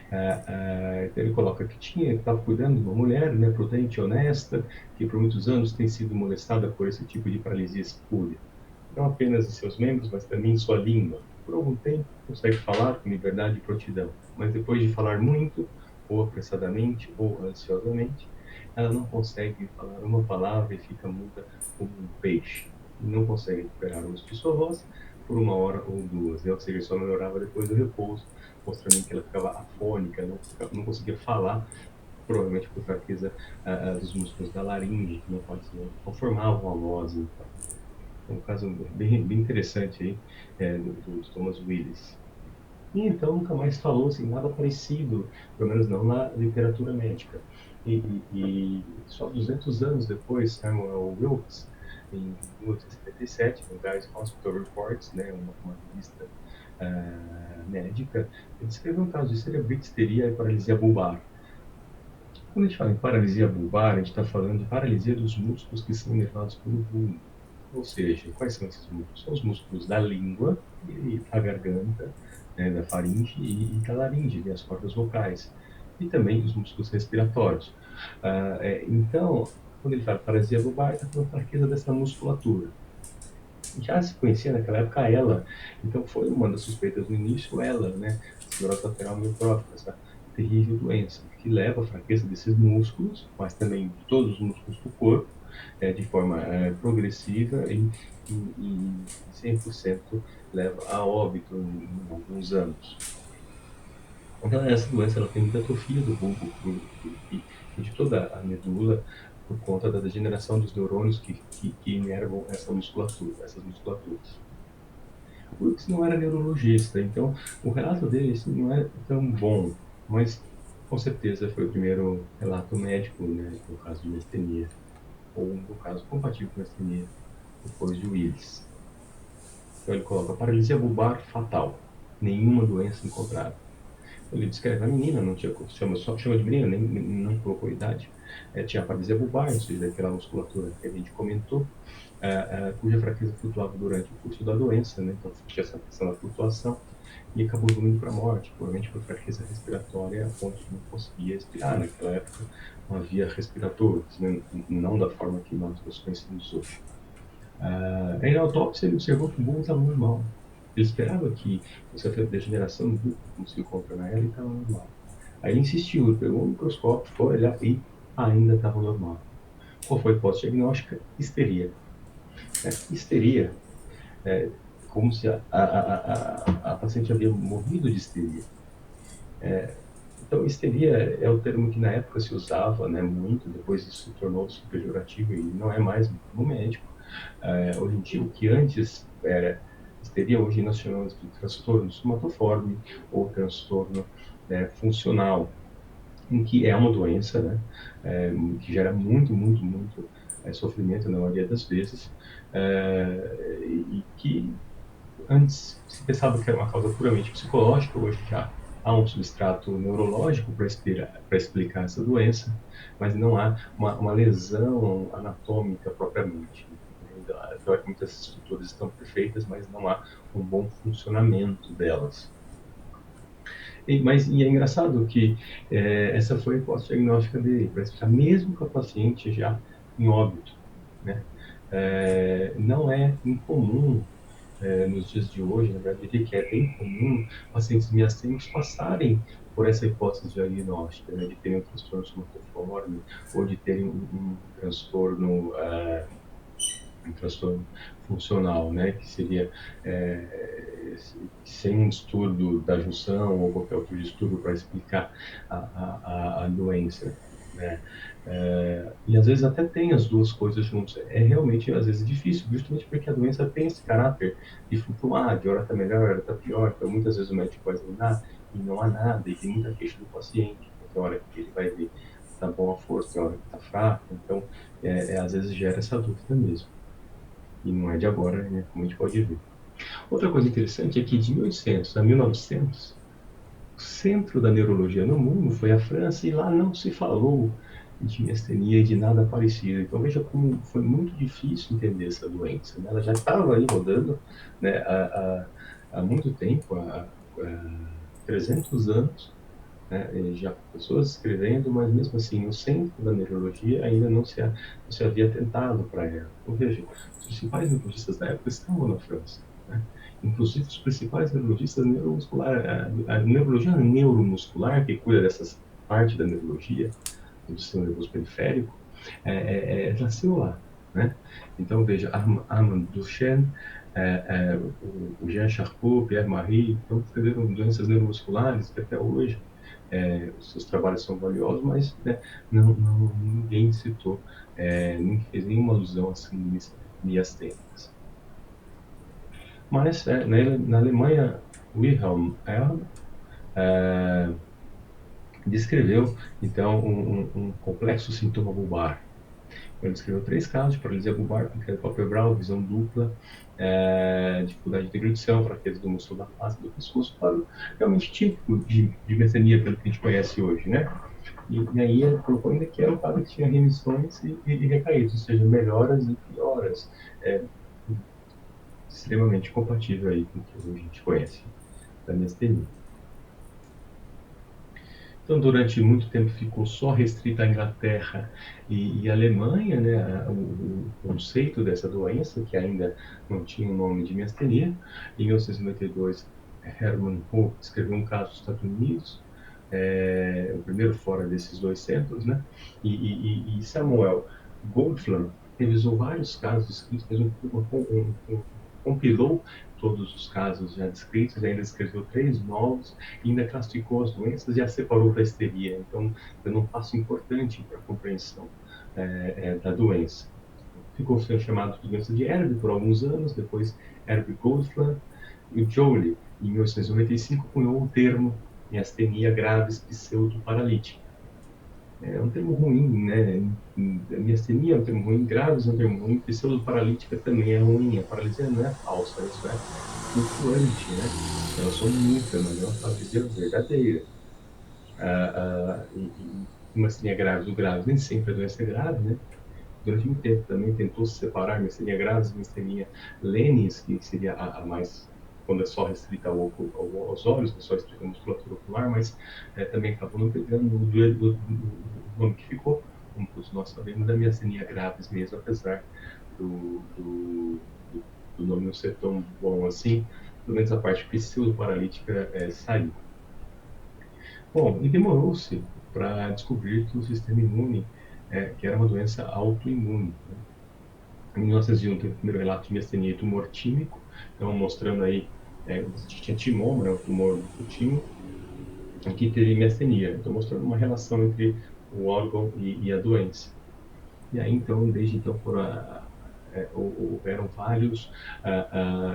Então ele coloca que estava cuidando de uma mulher, né, prudente e honesta, que por muitos anos tem sido molestada por esse tipo de paralisia espúria. Não apenas em seus membros, mas também em sua língua. Por algum tempo consegue falar com liberdade e prontidão, mas depois de falar muito, ou apressadamente, ou ansiosamente, ela não consegue falar uma palavra e fica muda como um peixe. E não consegue recuperar o uso de sua voz por 1 hora ou 2, né? Ou seja, só melhorava depois do repouso, mostrando que ela ficava afônica, não conseguia falar, provavelmente por fraqueza dos músculos da laringe, que não formavam a voz. Então. É um caso bem interessante aí, do Thomas Willis. E então nunca mais falou assim, nada parecido, pelo menos não na literatura médica. E só 200 anos depois, Samuel Wilkes, em 1877, no Guy's Hospital Reports, né, uma revista médica, ele descreveu um caso de cerebrite-histeria e paralisia bulbar. Quando a gente fala em paralisia bulbar, a gente está falando de paralisia dos músculos que são inervados pelo bulbo. Ou seja, quais são esses músculos? São os músculos da língua e da garganta, né, da faringe e da laringe, das cordas vocais. E também os músculos respiratórios. Então, quando ele fala paralisia bulbar, ele está falando fraqueza dessa musculatura. Já se conhecia naquela época ela, então foi uma das suspeitas no início, ela, né, esclerose lateral amiotrófica, essa terrível doença, que leva à fraqueza desses músculos, mas também de todos os músculos do corpo, de forma progressiva e 100% leva a óbito em alguns anos. Então, essa doença ela tem muita atrofia do bulbo e de toda a medula por conta da degeneração dos neurônios que inervam essas musculaturas. O Wilkes não era neurologista, então o relato dele assim, não é tão bom, mas com certeza foi o primeiro relato médico, né, no caso de miastenia, ou no caso compatível com miastenia, depois de Willis. Então ele coloca paralisia bulbar fatal, nenhuma doença encontrada. Ele descreve a menina, não tinha, só chama de menina, nem não colocou idade. Tinha paralisia bulbar, ou seja, daquela musculatura que a gente comentou, cuja fraqueza flutuava durante o curso da doença, né? Então tinha essa questão da flutuação e acabou evoluindo para a morte, provavelmente por fraqueza respiratória, a ponto de não conseguir respirar. Naquela época não havia respiradores, né? Não da forma que nós os conhecemos hoje. Aí na autópsia ele observou que o bulbo estava normal. Ele esperava que fosse a degeneração do bulbo, como se encontra na ela, e estava normal. Aí ele insistiu, ele pegou o microscópio, foi olhar e ainda estava normal. Qual foi a hipótese diagnóstica? Histeria. Histeria é como se a paciente havia morrido de histeria. Então, histeria é o termo que na época se usava, né, muito, depois isso se tornou pejorativo e não é mais no termo médico. Hoje em dia, o que antes era histeria, hoje nós chamamos de transtorno somatoforme ou transtorno funcional, em que é uma doença, né, que gera muito, muito, muito sofrimento na maioria das vezes, e que antes se pensava que era uma causa puramente psicológica, hoje já há um substrato neurológico para explicar essa doença, mas não há uma lesão anatômica propriamente. Teoricamente, essas estruturas estão perfeitas, mas não há um bom funcionamento delas. E é engraçado que essa foi a hipótese diagnóstica dele, para explicar mesmo com a paciente já em óbito, né? Não é incomum nos dias de hoje, na verdade, eu diria que é bem comum pacientes miastênicos passarem por essa hipótese diagnóstica, né, de terem um transtorno somatoforme ou de terem um transtorno funcional, né, que seria sem um distúrbio da junção ou qualquer outro distúrbio para explicar a doença, né? E às vezes até tem as duas coisas juntas. É realmente, às vezes, difícil, justamente porque a doença tem esse caráter de flutuar, de hora está melhor, hora está pior. Então, muitas vezes o médico vai examinar e não há nada, e tem muita queixa do paciente. Então, tem hora que ele vai ver que está bom a força, tem hora que está fraca. Então, às vezes gera essa dúvida mesmo. E não é de agora, né, como a gente pode ver. Outra coisa interessante é que de 1800 a 1900, o centro da neurologia no mundo foi a França, e lá não se falou de miastenia e de nada parecido. Então veja como foi muito difícil entender essa doença, né? Ela já estava aí rodando, né, há muito tempo, há 300 anos, né, já pessoas escrevendo, mas mesmo assim o centro da neurologia ainda não se havia tentado para ela. Então veja, os principais neurologistas da época estavam na França, né? Inclusive os principais neurologistas neuromuscular, a neurologia neuromuscular, que cuida dessas parte da neurologia do sistema nervoso periférico, nasceu lá, né? Então veja, Armand Duchenne, o Jean Charcot, Pierre Marie, então escreveram doenças neuromusculares que até hoje os seus trabalhos são valiosos, mas, né, ninguém citou, nem fez nenhuma alusão a síndromes miastênicas. Mas na Alemanha, Wilhelm Erb descreveu então um complexo sintoma bulbar. Ele descreveu 3 casos de paralisia bulbar, perda palpebral, visão dupla, dificuldade de deglutição, fraqueza do músculo da face do pescoço, quadro realmente típico de miastenia, pelo que a gente conhece hoje, né? E aí ele colocou ainda que era um quadro que tinha remissões e recaídas, ou seja, melhoras e pioras, extremamente compatível aí com o que a gente conhece da miastenia. Então, durante muito tempo ficou só restrita à Inglaterra e à Alemanha, né, o conceito dessa doença, que ainda não tinha o nome de miastenia. Em 1992, Hermann Hoch escreveu um caso nos Estados Unidos, o primeiro fora desses 2 centros, né? E Samuel Goldflam revisou vários casos descritos, fez compilou todos os casos já descritos, ainda escreveu 3 novos, e ainda classificou as doenças e as separou da histeria. Então, dando um passo importante para a compreensão da doença. Ficou sendo chamado de doença de Erb por alguns anos, depois Erb Goldflam, e o Joly, em 1895, cunhou o termo miastenia graves pseudoparalítica. É um termo ruim, né? Miastenia é um termo ruim, graves é um termo ruim, pseudoparalítica também é ruim. A paralisia não é falsa, isso é flutuante, né? Ela sonífera, mas é uma paralisia verdadeira. E miastenia graves ou graves, nem sempre a doença é grave, né? Durante muito tempo também tentou se separar miastenia graves e miastenia lenis, que seria a mais quando é só restrita aos olhos, que é só restrita à musculatura ocular, mas também acabou não pegando o nome que ficou, como todos nós sabemos, da miastenia graves mesmo, apesar do, do, do nome não ser tão bom assim, pelo menos a parte pseudoparalítica saiu. Bom, e demorou-se para descobrir que o sistema imune, que era uma doença autoimune, né? Em 1901 teve o primeiro relato de miastenia e tumor tímico, então mostrando aí, você tinha timoma, né, o tumor do timo, aqui teve miastenia, então mostrando uma relação entre o órgão e a doença. E aí, então, desde então, houveram vários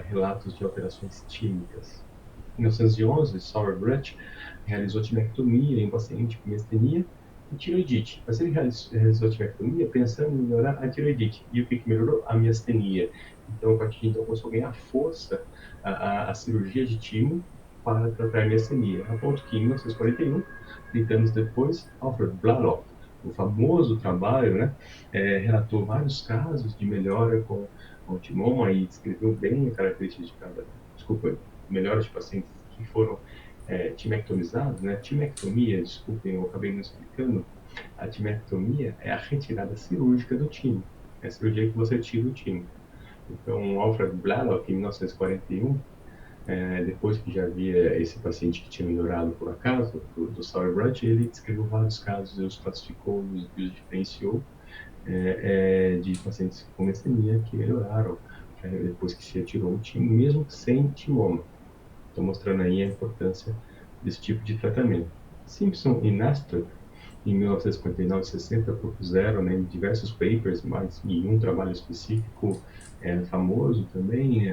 relatos de alterações tímicas. Em 1911, Sauerbruch realizou timectomia em um paciente com miastenia e tiroidite. Mas ele realizou a timectomia pensando em melhorar a tiroidite. E o que melhorou? A miastenia. Então, a partir de então, começou a ganhar força a cirurgia de timo para tratar a miastenia. A ponto que, em 1941, 30 anos depois, Alfred Blalock, o famoso trabalho, né, relatou vários casos de melhora com timoma e descreveu bem a característica de cada, melhora de pacientes que foram timectomizados, né? Timectomia, desculpem, eu acabei não explicando. A timectomia é a retirada cirúrgica do timo. É a cirurgia que você tira o timo. Então, Alfred Blalock, em 1941, depois que já havia esse paciente que tinha melhorado por acaso, do Sauerbruch, ele descreveu vários casos, os classificou e os diferenciou de pacientes com miastenia que melhoraram depois que se retirou o timo, mesmo sem timoma. Estou mostrando aí a importância desse tipo de tratamento. Simpson e Nastrup, em 1959 e 60, propuseram, né, em diversos papers, mas em um trabalho específico famoso também,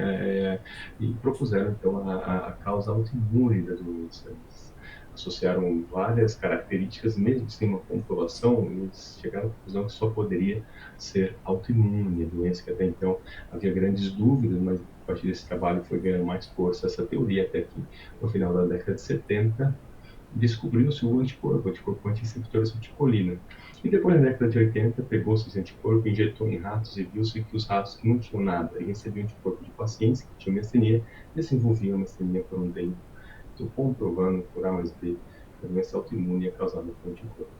e propuseram, então, a causa autoimune da doença. Eles associaram várias características, mesmo sem uma comprovação, eles chegaram à conclusão que só poderia ser autoimune, a doença que até então havia grandes dúvidas, mas a partir desse trabalho foi ganhando mais força essa teoria, até que no final da década de 70 descobriu-se o anticorpo antireceptor acetilcolina. E depois, na década de 80, pegou-se esse anticorpo, injetou em ratos e viu-se que os ratos que não tinham nada e recebiam anticorpo de pacientes que tinham miastenia desenvolviam miastenia por um tempo. Então, comprovando por A mais B que a doença autoimune é causada por anticorpo.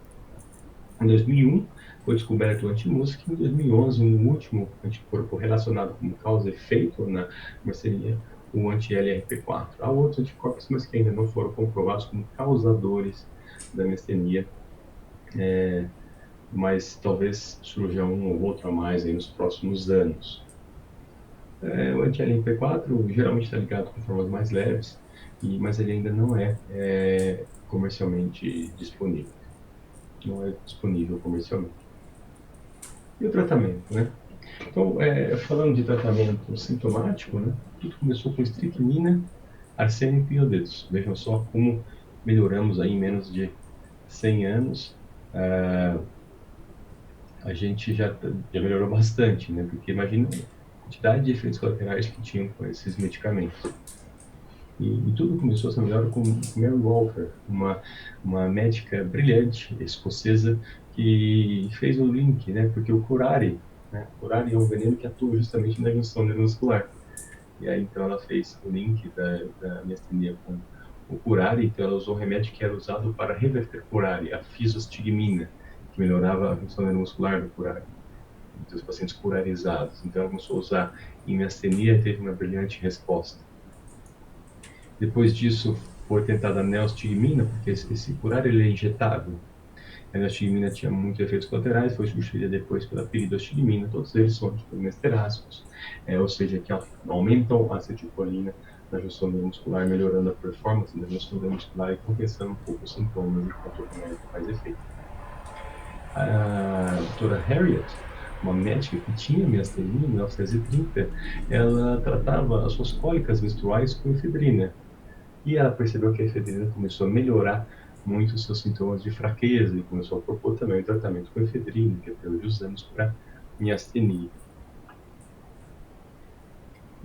Em 2001, foi descoberto o anti-MuSK. Em 2011, um último anticorpo relacionado como causa e efeito na miastenia, o anti-LRP4. Há outros anticorpos, mas que ainda não foram comprovados como causadores da miastenia, mas talvez surja um ou outro a mais aí nos próximos anos. O anti-LRP4 geralmente está ligado com formas mais leves, mas ele ainda não é comercialmente disponível. Não é disponível comercialmente. E o tratamento, né? Então, falando de tratamento sintomático, né? Tudo começou com estricnina, arsênico e iodetos. Vejam só como melhoramos aí em menos de 100 anos. A gente já melhorou bastante, né? Porque imagina a quantidade de efeitos colaterais que tinham com esses medicamentos. E tudo começou essa melhora com Mary Walker, uma médica brilhante, escocesa, que fez o link, né? Porque o curare, né? O curare é um veneno que atua justamente na junção neuromuscular. E aí, então, ela fez o link da miastenia com o curare, então ela usou um remédio que era usado para reverter curare, a fisostigmina, que melhorava a junção neuromuscular do curare, dos pacientes curarizados. Então, ela começou a usar em miastenia e teve uma brilhante resposta. Depois disso, foi tentada a neostigmina, porque esse curare ele é injetável. A neostigmina tinha muitos efeitos colaterais, foi substituída depois pela piridostigmina, todos eles são anticoliners terácicos, ou seja, que aumentam a acetilcolina na junção neuromuscular, melhorando a performance da junção neuromuscular e compensando um pouco os sintomas enquanto o remédio faz efeito. A doutora Harriet, uma médica que tinha miastenia em 1930, ela tratava as suas cólicas menstruais com efedrina. E ela percebeu que a efedrina começou a melhorar muito os seus sintomas de fraqueza e começou a propor também o tratamento com efedrina, que até hoje usamos para miastenia.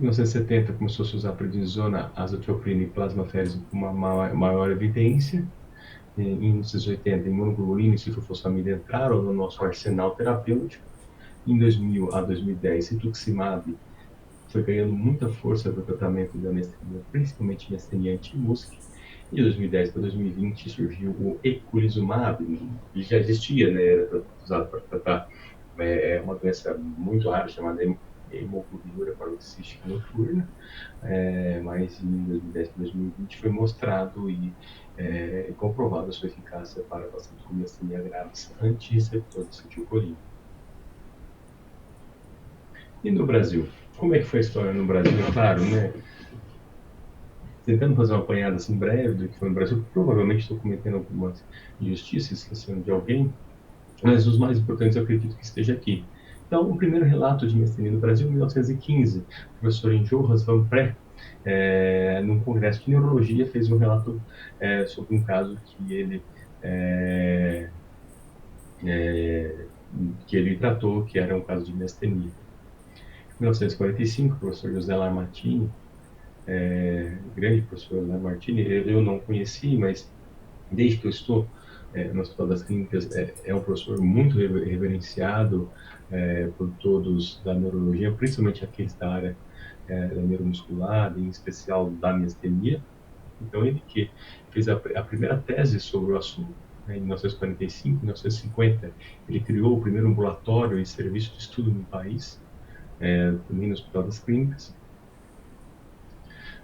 Em 1970 começou a se usar prednisona, azathioprina e plasmaférese com uma maior evidência. Em 1980, imunoglobulina e ciclofosfamida entraram no nosso arsenal terapêutico. Em 2000 a 2010, rituximab foi ganhando muita força para o tratamento da miastenia, principalmente miastenia anti-MuSC. De 2010 para 2020 surgiu o eculizumab, que já existia, né, era usado para tratar uma doença muito rara chamada hemoglobinuria paroxística noturna, mas em 2010 para 2020 foi mostrado e comprovado a sua eficácia para pacientes com miastenia graves anti-receptor de acetilcolina. E no Brasil? Como é que foi a história no Brasil? É claro, né? Tentando fazer uma apanhada assim breve do que foi no Brasil, provavelmente estou cometendo algumas injustiças, esquecendo de alguém, mas os mais importantes eu acredito que esteja aqui. Então, o primeiro relato de miastenia no Brasil, em 1915, o professor Johannes Van Pree, num congresso de neurologia, fez um relato sobre um caso que ele tratou, que era um caso de miastenia. Em 1945, o professor José Lamartine, grande professor José Lamartine, eu não conheci, mas desde que eu estou no Hospital das Clínicas, é um professor muito reverenciado por todos da neurologia, principalmente aqueles da área da neuromuscular, em especial da miastenia. Então, ele que fez a primeira tese sobre o assunto, né, em 1945, 1950, ele criou o primeiro ambulatório e serviço de estudo no país, também no Hospital das Clínicas.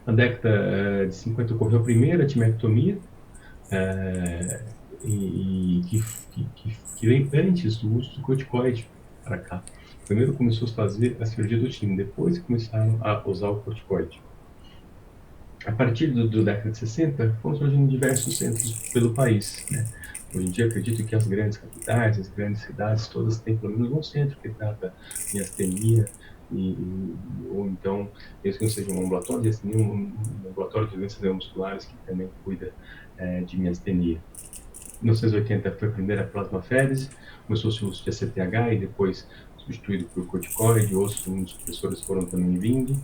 Na década de 50 ocorreu a primeira timectomia, que vem antes do uso do corticoide para cá. Primeiro começou a fazer a cirurgia do timo, depois começaram a usar o corticoide. A partir da década de 60, foram surgindo diversos centros pelo país, né? Hoje em dia, acredito que as grandes capitais, as grandes cidades, todas têm pelo menos um centro que trata miastenia, ou então, mesmo que não seja um ambulatório de miastenia, um ambulatório de doenças neuromusculares que também cuida de miastenia. Em 1980 foi a primeira plasmaférese, começou-se o uso de ACTH e depois substituído por corticoide, outros imunossupressores foram também vindo.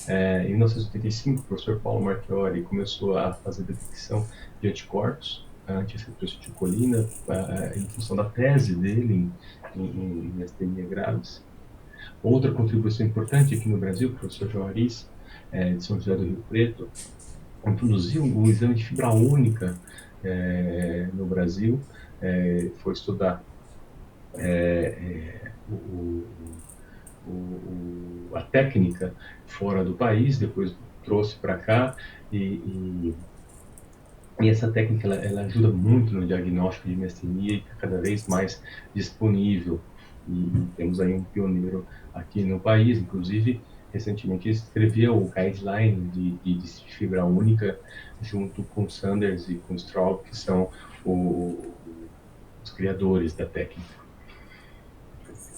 Em 1985, o professor Paulo Marchiori começou a fazer detecção de anticorpos anti-acetilcolina em função da tese dele em miastenia graves. Outra contribuição importante aqui no Brasil, o professor João Aris, de São José do Rio Preto, introduziu um exame de fibra única no Brasil, foi estudar a técnica fora do país, depois trouxe para cá e essa técnica ela ajuda muito no diagnóstico de miastenia e está cada vez mais disponível. E temos aí um pioneiro aqui no país, inclusive recentemente escreveu o guideline de fibra única junto com Sanders e com Straub, que são os criadores da técnica.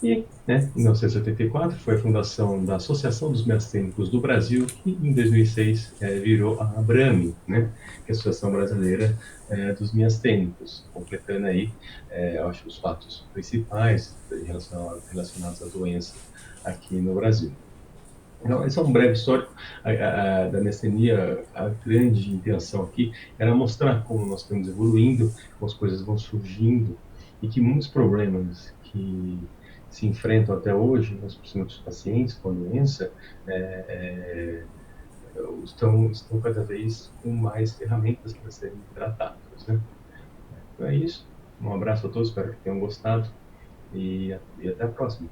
E, em 1974, foi a fundação da Associação dos Miastênicos do Brasil, que em 2006 virou a ABRAME, né, que é a Associação Brasileira dos Miastênicos, completando aí, eu acho, os fatos principais relacionados à doença aqui no Brasil. Então, esse é um breve histórico da miastenia. A grande intenção aqui era mostrar como nós estamos evoluindo, como as coisas vão surgindo, e que muitos problemas que se enfrentam até hoje, os pacientes com a doença, estão cada vez com mais ferramentas para serem tratados, né? Então é isso. Um abraço a todos, espero que tenham gostado e até a próxima.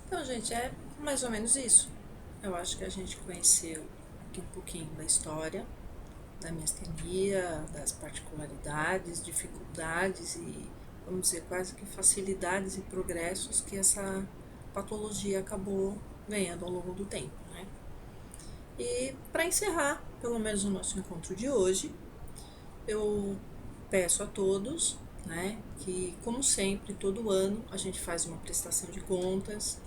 Então, gente, é mais ou menos isso. Eu acho que a gente conheceu aqui um pouquinho da história da miastenia, das particularidades, dificuldades e, vamos dizer, quase que facilidades e progressos que essa patologia acabou ganhando ao longo do tempo, né? E para encerrar, pelo menos o nosso encontro de hoje, eu peço a todos, né, que como sempre, todo ano, a gente faz uma prestação de contas,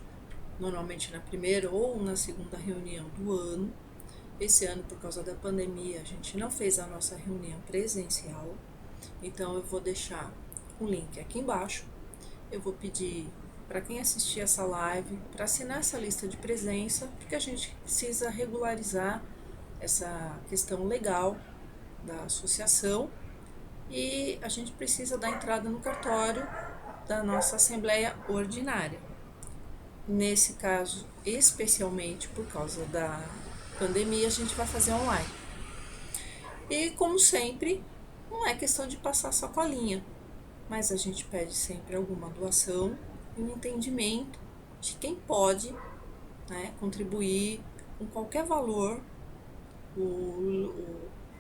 normalmente na primeira ou na segunda reunião do ano, Esse ano, por causa da pandemia, a gente não fez a nossa reunião presencial, então eu vou deixar um link aqui embaixo. Eu vou pedir para quem assistir essa live para assinar essa lista de presença, porque a gente precisa regularizar essa questão legal da associação e a gente precisa dar entrada no cartório da nossa Assembleia Ordinária. Nesse caso, especialmente por causa da pandemia, a gente vai fazer online. E como sempre, não é questão de passar sacolinha, mas a gente pede sempre alguma doação e um entendimento de quem pode, né, contribuir com qualquer valor.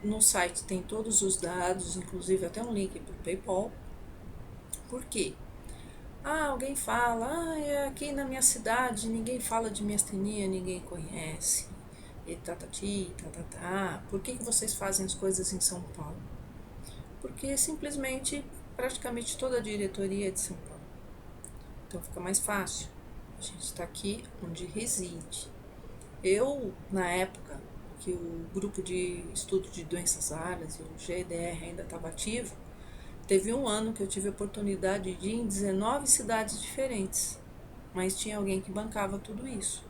No site tem todos os dados, inclusive até um link para o PayPal. Por quê? Alguém fala, aqui na minha cidade ninguém fala de miastenia, ninguém conhece. E Por que vocês fazem as coisas em São Paulo? Porque simplesmente, praticamente toda a diretoria é de São Paulo. Então fica mais fácil. A gente está aqui onde reside. Eu, na época que o grupo de estudo de doenças raras, o GDR, ainda estava ativo, teve um ano que eu tive a oportunidade de ir em 19 cidades diferentes, mas tinha alguém que bancava tudo isso.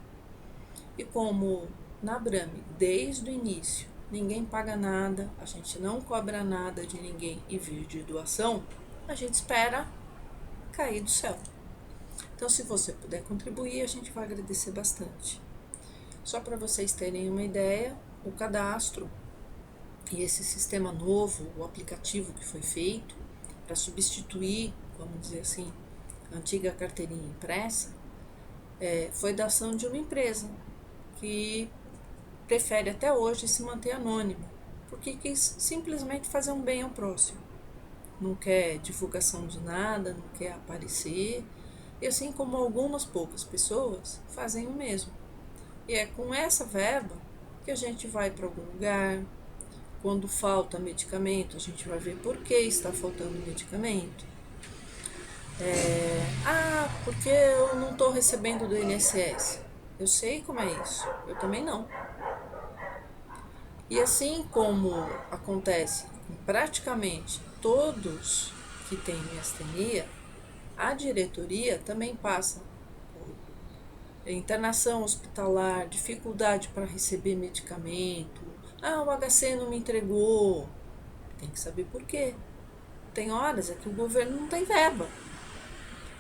E como na Brame, desde o início, ninguém paga nada, a gente não cobra nada de ninguém e vive de doação, a gente espera cair do céu. Então, se você puder contribuir, a gente vai agradecer bastante. Só para vocês terem uma ideia, o cadastro e esse sistema novo, o aplicativo que foi feito para substituir, vamos dizer assim, a antiga carteirinha impressa, foi da ação de uma empresa que prefere até hoje se manter anônima, porque quis simplesmente fazer um bem ao próximo. Não quer divulgação de nada, não quer aparecer, e assim como algumas poucas pessoas fazem o mesmo. E é com essa verba que a gente vai para algum lugar. Quando falta medicamento, a gente vai ver por que está faltando medicamento. Porque eu não estou recebendo do INSS. Eu sei como é isso, eu também não. E assim como acontece com praticamente todos que têm miastenia, a diretoria também passa por internação hospitalar, dificuldade para receber medicamento. O HC não me entregou. Tem que saber por quê. Tem horas que o governo não tem verba.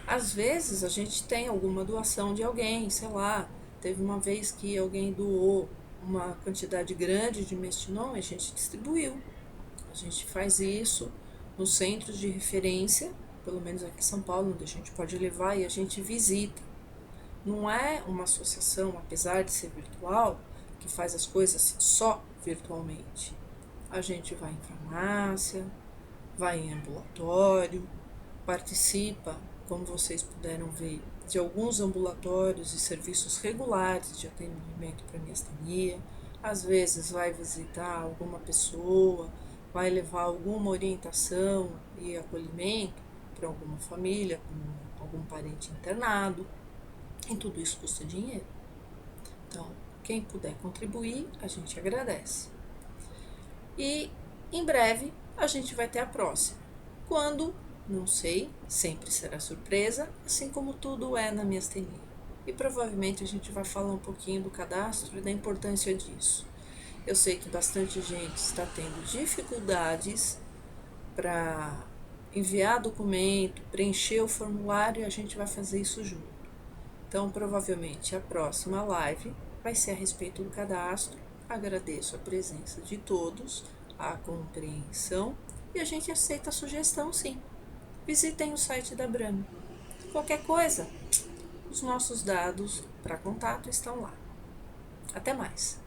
Às vezes a gente tem alguma doação de alguém, sei lá. Teve uma vez que alguém doou uma quantidade grande de Mestinon e a gente distribuiu. A gente faz isso nos centros de referência, pelo menos aqui em São Paulo, onde a gente pode levar e a gente visita. Não é uma associação, apesar de ser virtual, que faz as coisas só virtualmente. A gente vai em farmácia, vai em ambulatório, participa, como vocês puderam ver, de alguns ambulatórios e serviços regulares de atendimento para miastenia. Às vezes vai visitar alguma pessoa, vai levar alguma orientação e acolhimento para alguma família, com algum parente internado. E tudo isso custa dinheiro. Então, quem puder contribuir, a gente agradece. E em breve a gente vai ter a próxima. Quando? Não sei, sempre será surpresa, assim como tudo é na miastenia. E provavelmente a gente vai falar um pouquinho do cadastro e da importância disso. Eu sei que bastante gente está tendo dificuldades para enviar documento, preencher o formulário e a gente vai fazer isso junto. Então, provavelmente a próxima live vai ser a respeito do cadastro. Agradeço a presença de todos, a compreensão e a gente aceita a sugestão, sim. Visitem o site da Brame. Qualquer coisa, os nossos dados para contato estão lá. Até mais!